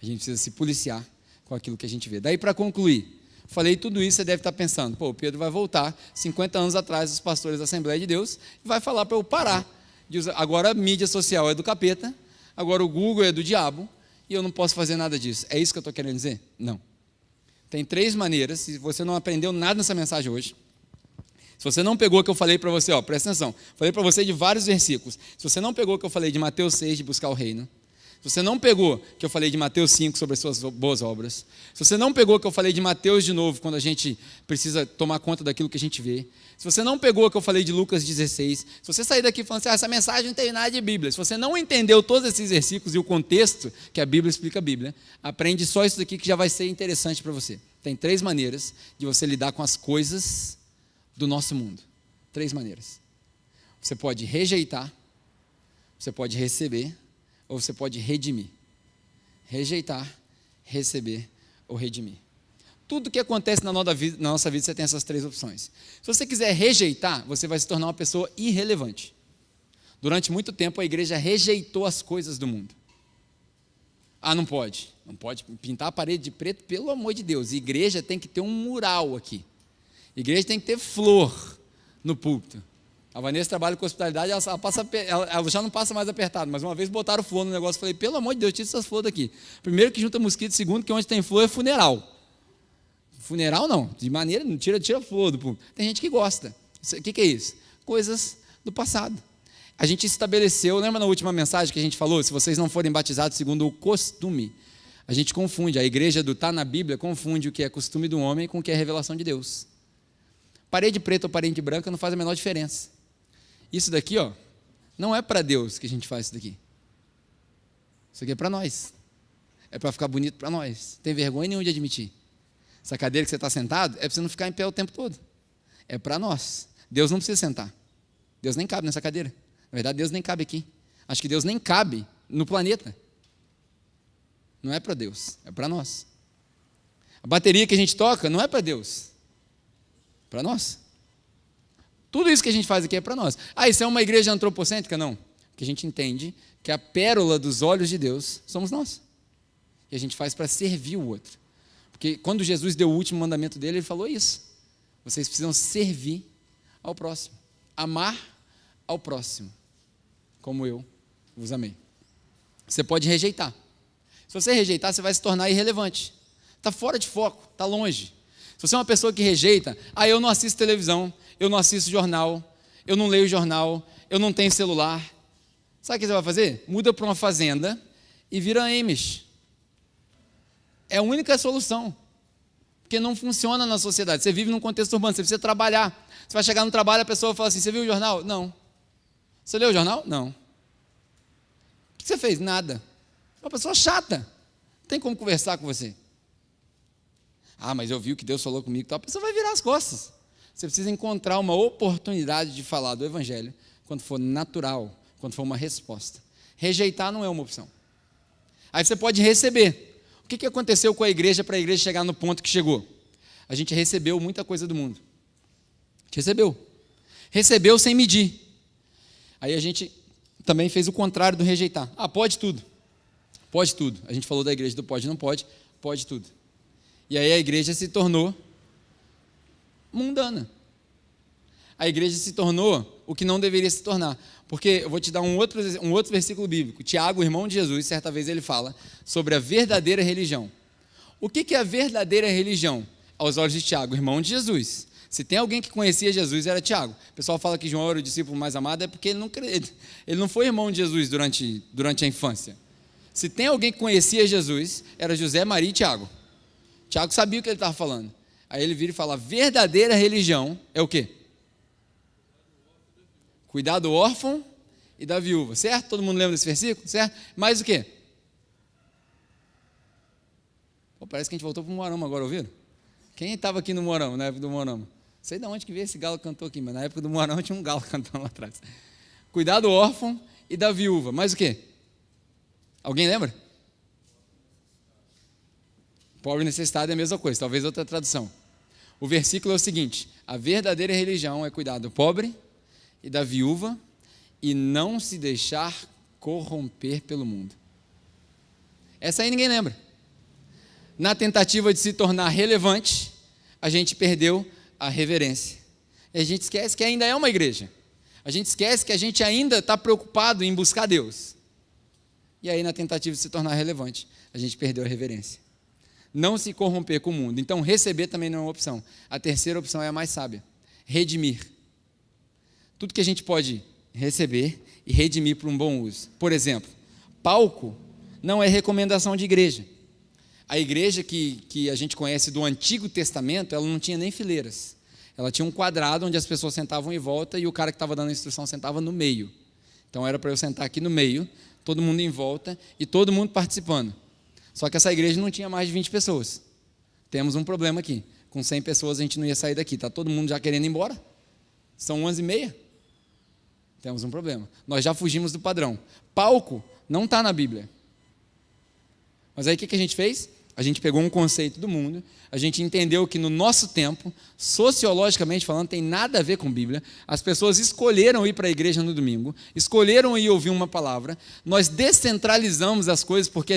A gente precisa se policiar com aquilo que a gente vê. Daí, para concluir, falei tudo isso, você deve estar pensando, o Pedro vai voltar 50 anos atrás dos pastores da Assembleia de Deus e vai falar para eu parar de usar. Agora a mídia social é do capeta, agora o Google é do diabo e eu não posso fazer nada disso. É isso que eu estou querendo dizer? Não. Tem 3 maneiras, se você não aprendeu nada nessa mensagem hoje, se você não pegou o que eu falei para você, presta atenção, falei para você de vários versículos, se você não pegou o que eu falei de Mateus 6, de buscar o reino, se você não pegou o que eu falei de Mateus 5 sobre as suas boas obras, se você não pegou o que eu falei de Mateus de novo, quando a gente precisa tomar conta daquilo que a gente vê, se você não pegou o que eu falei de Lucas 16, se você sair daqui falando assim, essa mensagem não tem nada de Bíblia, se você não entendeu todos esses versículos e o contexto que a Bíblia explica a Bíblia, aprende só isso daqui que já vai ser interessante para você. Tem 3 maneiras de você lidar com as coisas do nosso mundo. 3 maneiras. Você pode rejeitar, você pode receber, ou você pode redimir. Rejeitar, receber ou redimir. Tudo que acontece na nossa vida, você tem essas 3 opções. Se você quiser rejeitar, você vai se tornar uma pessoa irrelevante. Durante muito tempo, a igreja rejeitou as coisas do mundo. Não pode. Não pode pintar a parede de preto, pelo amor de Deus. Igreja tem que ter um mural aqui. Igreja tem que ter flor no púlpito. A Vanessa trabalha com hospitalidade, ela já não passa mais apertado, mas uma vez botaram flor no negócio, falei, pelo amor de Deus, tira essas flores daqui. Primeiro que junta mosquito, segundo que onde tem flor é funeral. Funeral não, de maneira, não tira flor do púlpito. Tem gente que gosta. O que é isso? Coisas do passado. A gente estabeleceu, lembra na última mensagem que a gente falou, se vocês não forem batizados segundo o costume, a gente confunde, a igreja do tá na Bíblia confunde o que é costume do homem com o que é revelação de Deus. Parede preta ou parede branca não faz a menor diferença. Isso daqui, não é para Deus que a gente faz isso daqui. Isso aqui é para nós. É para ficar bonito para nós. Tem vergonha nenhuma de admitir. Essa cadeira que você está sentado é para você não ficar em pé o tempo todo. É para nós. Deus não precisa sentar. Deus nem cabe nessa cadeira. Na verdade, Deus nem cabe aqui. Acho que Deus nem cabe no planeta. Não é para Deus, é para nós. A bateria que a gente toca não é para Deus. Para nós. Tudo isso que a gente faz aqui é para nós. Isso é uma igreja antropocêntrica? Não. Porque a gente entende que a pérola dos olhos de Deus somos nós. E a gente faz para servir o outro. Porque quando Jesus deu o último mandamento dele, ele falou isso. Vocês precisam servir ao próximo. Amar ao próximo. Como eu vos amei. Você pode rejeitar. Se você rejeitar, você vai se tornar irrelevante. Está fora de foco, está longe. Se você é uma pessoa que rejeita, eu não assisto televisão, eu não assisto jornal, eu não leio jornal, eu não tenho celular. Sabe o que você vai fazer? Muda para uma fazenda e vira Amish. É a única solução. Porque não funciona na sociedade. Você vive num contexto urbano, você precisa trabalhar. Você vai chegar no trabalho, a pessoa vai falar assim, você viu o jornal? Não. Você leu o jornal? Não. O que você fez? Nada. É uma pessoa chata. Não tem como conversar com você. Mas eu vi o que Deus falou comigo. A pessoa vai virar as costas. Você precisa encontrar uma oportunidade de falar do Evangelho quando for natural, quando for uma resposta. Rejeitar não é uma opção. Aí você pode receber. O que aconteceu com a igreja para a igreja chegar no ponto que chegou? A gente recebeu muita coisa do mundo. A gente recebeu. Recebeu sem medir. Aí a gente também fez o contrário do rejeitar. Pode tudo. Pode tudo. A gente falou da igreja do pode, não pode. Pode tudo. E aí a igreja se tornou mundana. A igreja se tornou o que não deveria se tornar. Porque eu vou te dar um outro versículo bíblico. Tiago, irmão de Jesus, certa vez ele fala sobre a verdadeira religião. O que é a verdadeira religião? Aos olhos de Tiago, irmão de Jesus. Se tem alguém que conhecia Jesus, era Tiago. O pessoal fala que João era o discípulo mais amado, é porque ele não foi irmão de Jesus durante a infância. Se tem alguém que conhecia Jesus, era José, Maria e Tiago. Tiago sabia o que ele estava falando. Aí ele vira e fala: verdadeira religião é o quê? Cuidar do órfão e da viúva, certo? Todo mundo lembra desse versículo, certo? Mais o quê? Pô, parece que a gente voltou para o Moarama agora, ouviram? Quem estava aqui no Moarama, na época do Moarama? Não sei de onde que veio esse galo que cantou aqui, mas na época do Moarama tinha um galo cantando lá atrás. Cuidar do órfão e da viúva, mais o quê? Alguém lembra? Pobre e necessitado é a mesma coisa, talvez outra tradução. O versículo é o seguinte: a verdadeira religião é cuidar do pobre e da viúva e não se deixar corromper pelo mundo. Essa aí ninguém lembra. Na tentativa de se tornar relevante, a gente perdeu a reverência. E a gente esquece que ainda é uma igreja. A gente esquece que a gente ainda está preocupado em buscar Deus. E aí, na tentativa de se tornar relevante, a gente perdeu a reverência. Não se corromper com o mundo. Então, receber também não é uma opção. A terceira opção é a mais sábia: redimir. Tudo que a gente pode receber e redimir para um bom uso. Por exemplo, palco não é recomendação de igreja. A igreja que a gente conhece do Antigo Testamento, ela não tinha nem fileiras. Ela tinha um quadrado onde as pessoas sentavam em volta e o cara que estava dando a instrução sentava no meio. Então era para eu sentar aqui no meio, todo mundo em volta e todo mundo participando. Só que essa igreja não tinha mais de 20 pessoas. Temos um problema aqui. Com 100 pessoas a gente não ia sair daqui. Está todo mundo já querendo ir embora? São 11h30. Temos um problema. Nós já fugimos do padrão. Palco não está na Bíblia. Mas aí o que a gente fez? A gente pegou um conceito do mundo, a gente entendeu que no nosso tempo, sociologicamente falando, tem nada a ver com Bíblia. As pessoas escolheram ir para a igreja no domingo, escolheram ir ouvir uma palavra. Nós descentralizamos as coisas porque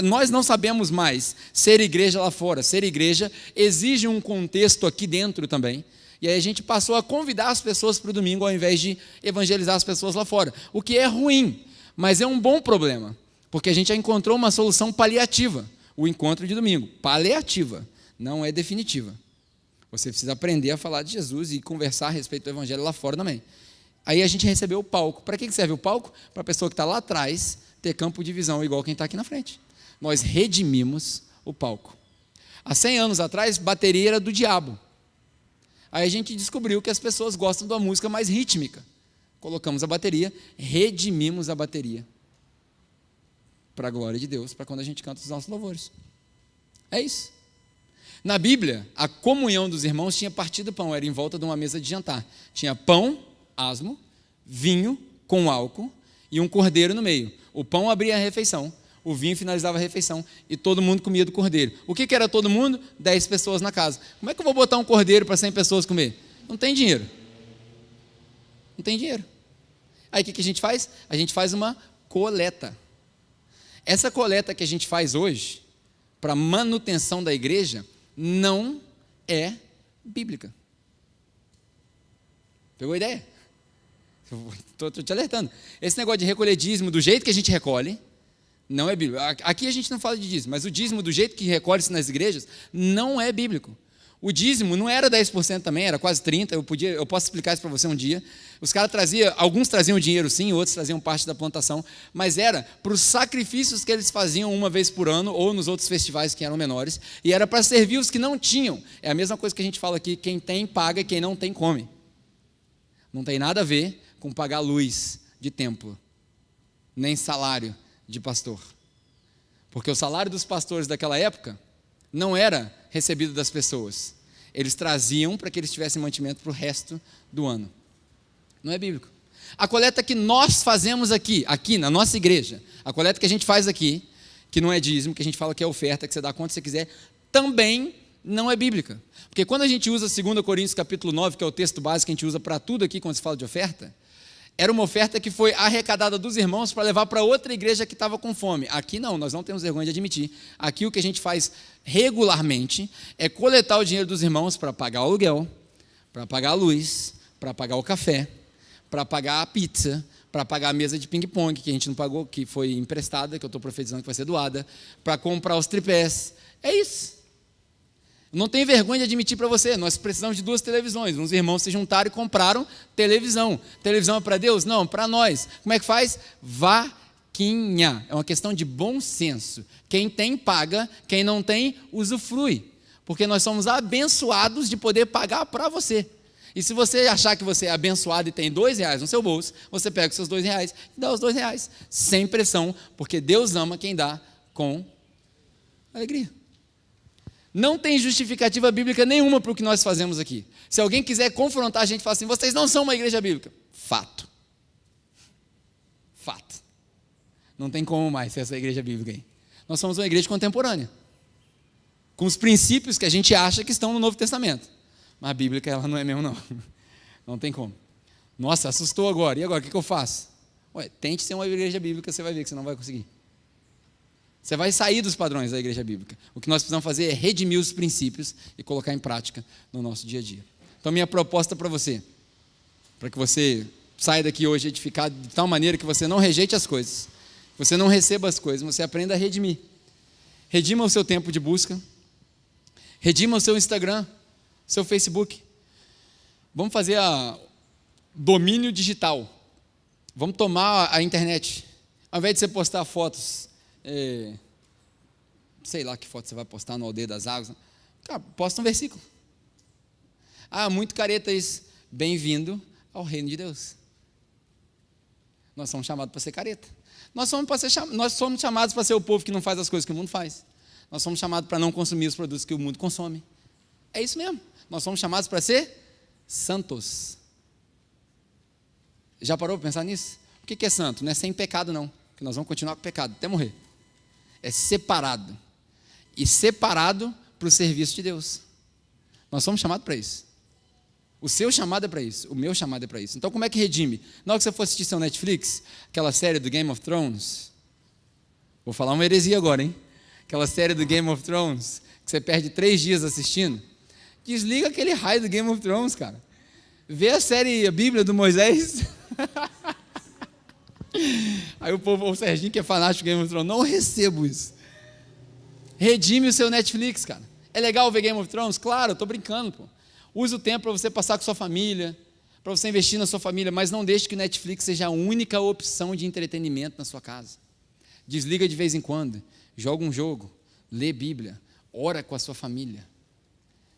nós não sabemos mais ser igreja lá fora. Ser igreja exige um contexto aqui dentro também. E aí a gente passou a convidar as pessoas para o domingo ao invés de evangelizar as pessoas lá fora. O que é ruim, mas é um bom problema, porque a gente já encontrou uma solução paliativa. O encontro de domingo, paliativa, não é definitiva. Você precisa aprender a falar de Jesus e conversar a respeito do evangelho lá fora também. Aí a gente recebeu o palco. Para que serve o palco? Para a pessoa que está lá atrás ter campo de visão, igual quem está aqui na frente. Nós redimimos o palco. Há 100 anos atrás, bateria era do diabo. Aí a gente descobriu que as pessoas gostam da música mais rítmica. Colocamos a bateria, redimimos a bateria. Para a glória de Deus, para quando a gente canta os nossos louvores. É isso. Na Bíblia, a comunhão dos irmãos tinha partido do pão, era em volta de uma mesa de jantar. Tinha pão, asmo, vinho com álcool e um cordeiro no meio. O pão abria a refeição, o vinho finalizava a refeição e todo mundo comia do cordeiro. O que era todo mundo? 10 pessoas na casa. Como é que eu vou botar um cordeiro para 100 pessoas comer? Não tem dinheiro. Não tem dinheiro. Aí o que a gente faz? A gente faz uma coleta. Essa coleta que a gente faz hoje, para manutenção da igreja, não é bíblica. Pegou a ideia? Estou te alertando. Esse negócio de recolher dízimo do jeito que a gente recolhe, não é bíblico. Aqui a gente não fala de dízimo, mas o dízimo do jeito que recolhe-se nas igrejas, não é bíblico. O dízimo não era 10% também, era quase 30%, eu posso explicar isso para você um dia. Os caras alguns traziam dinheiro sim, outros traziam parte da plantação, mas era para os sacrifícios que eles faziam uma vez por ano, ou nos outros festivais que eram menores, e era para servir os que não tinham. É a mesma coisa que a gente fala aqui, quem tem paga e quem não tem come. Não tem nada a ver com pagar luz de templo, nem salário de pastor. Porque o salário dos pastores daquela época não era recebido das pessoas. Eles traziam para que eles tivessem mantimento para o resto do ano. Não é bíblico. A coleta que nós fazemos aqui na nossa igreja, a coleta que a gente faz aqui, que não é dízimo, que a gente fala que é oferta, que você dá quanto você quiser, também não é bíblica. Porque quando a gente usa 2 Coríntios capítulo 9, que é o texto básico que a gente usa para tudo aqui quando se fala de oferta, era uma oferta que foi arrecadada dos irmãos para levar para outra igreja que estava com fome. Aqui não, nós não temos vergonha de admitir. Aqui o que a gente faz regularmente é coletar o dinheiro dos irmãos para pagar o aluguel, para pagar a luz, para pagar o café, para pagar a pizza, para pagar a mesa de ping-pong, que a gente não pagou, que foi emprestada, que eu estou profetizando que vai ser doada, para comprar os tripés. É isso. Não tenho vergonha de admitir para você, nós precisamos de 2 televisões. Uns irmãos se juntaram e compraram televisão. Televisão é para Deus? Não, para nós. Como é que faz? Vaquinha. É uma questão de bom senso. Quem tem, paga. Quem não tem, usufrui. Porque nós somos abençoados de poder pagar para você. E se você achar que você é abençoado e tem R$2 no seu bolso, você pega os seus R$2 e dá os R$2, sem pressão, porque Deus ama quem dá com alegria. Não tem justificativa bíblica nenhuma para o que nós fazemos aqui. Se alguém quiser confrontar a gente e falar assim, vocês não são uma igreja bíblica. Fato. Fato. Não tem como mais ser essa igreja bíblica aí. Nós somos uma igreja contemporânea, com os princípios que a gente acha que estão no Novo Testamento. Mas a bíblica, ela não é mesmo, não. Não tem como. Nossa, assustou agora. E agora, o que eu faço? Ué, tente ser uma igreja bíblica, você vai ver que você não vai conseguir. Você vai sair dos padrões da igreja bíblica. O que nós precisamos fazer é redimir os princípios e colocar em prática no nosso dia a dia. Então, minha proposta para você, para que você saia daqui hoje edificado de tal maneira que você não rejeite as coisas, que você não receba as coisas, você aprenda a redimir. Redima o seu tempo de busca, redima o seu Instagram, seu Facebook. Vamos fazer domínio digital. Vamos tomar a internet. Ao invés de você postar fotos, sei lá que foto você vai postar no Aldeia das Águas, cara, posta um versículo. Muito careta isso. Bem-vindo ao reino de Deus. Nós somos chamados para ser careta. Nós somos chamados para ser o povo que não faz as coisas que o mundo faz. Nós somos chamados para não consumir os produtos que o mundo consome. É isso mesmo. Nós somos chamados para ser santos. Já parou para pensar nisso? O que é santo? Não é sem pecado, não. Porque nós vamos continuar com pecado até morrer. É separado. E separado para o serviço de Deus. Nós somos chamados para isso. O seu chamado é para isso. O meu chamado é para isso. Então, como é que redime? Na hora que você for assistir seu Netflix, aquela série do Game of Thrones, vou falar uma heresia agora, hein? Aquela série do Game of Thrones, que você perde 3 dias assistindo, desliga aquele raio do Game of Thrones, cara. Vê a série, a Bíblia do Moisés. Aí o Serginho, que é fanático do Game of Thrones, não recebo isso. Redime o seu Netflix, cara. É legal ver Game of Thrones? Claro, eu estou brincando, pô. Use o tempo para você passar com sua família, para você investir na sua família, mas não deixe que o Netflix seja a única opção de entretenimento na sua casa. Desliga de vez em quando, joga um jogo, lê Bíblia, ora com a sua família.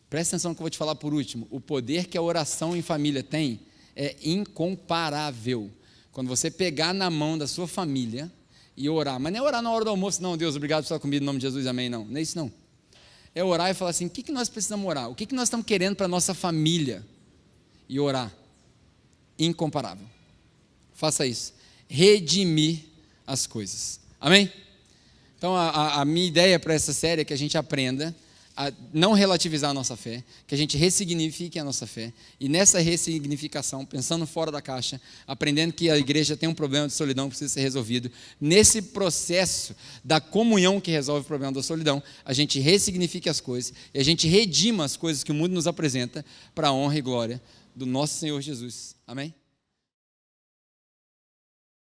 Presta atenção no que eu vou te falar por último. O poder que a oração em família tem é incomparável. Quando você pegar na mão da sua família e orar, mas não é orar na hora do almoço, não, Deus, obrigado por estar comigo, em nome de Jesus, amém, não. Não é isso não. É orar e falar assim, o que nós precisamos orar? O que nós estamos querendo para a nossa família? E orar. Incomparável. Faça isso. Redimir as coisas. Amém? Então, a minha ideia para essa série é que a gente aprenda a não relativizar a nossa fé, que a gente ressignifique a nossa fé, e nessa ressignificação, pensando fora da caixa, aprendendo que a igreja tem um problema de solidão que precisa ser resolvido, nesse processo da comunhão que resolve o problema da solidão, a gente ressignifique as coisas, e a gente redima as coisas que o mundo nos apresenta, para a honra e glória do nosso Senhor Jesus. Amém?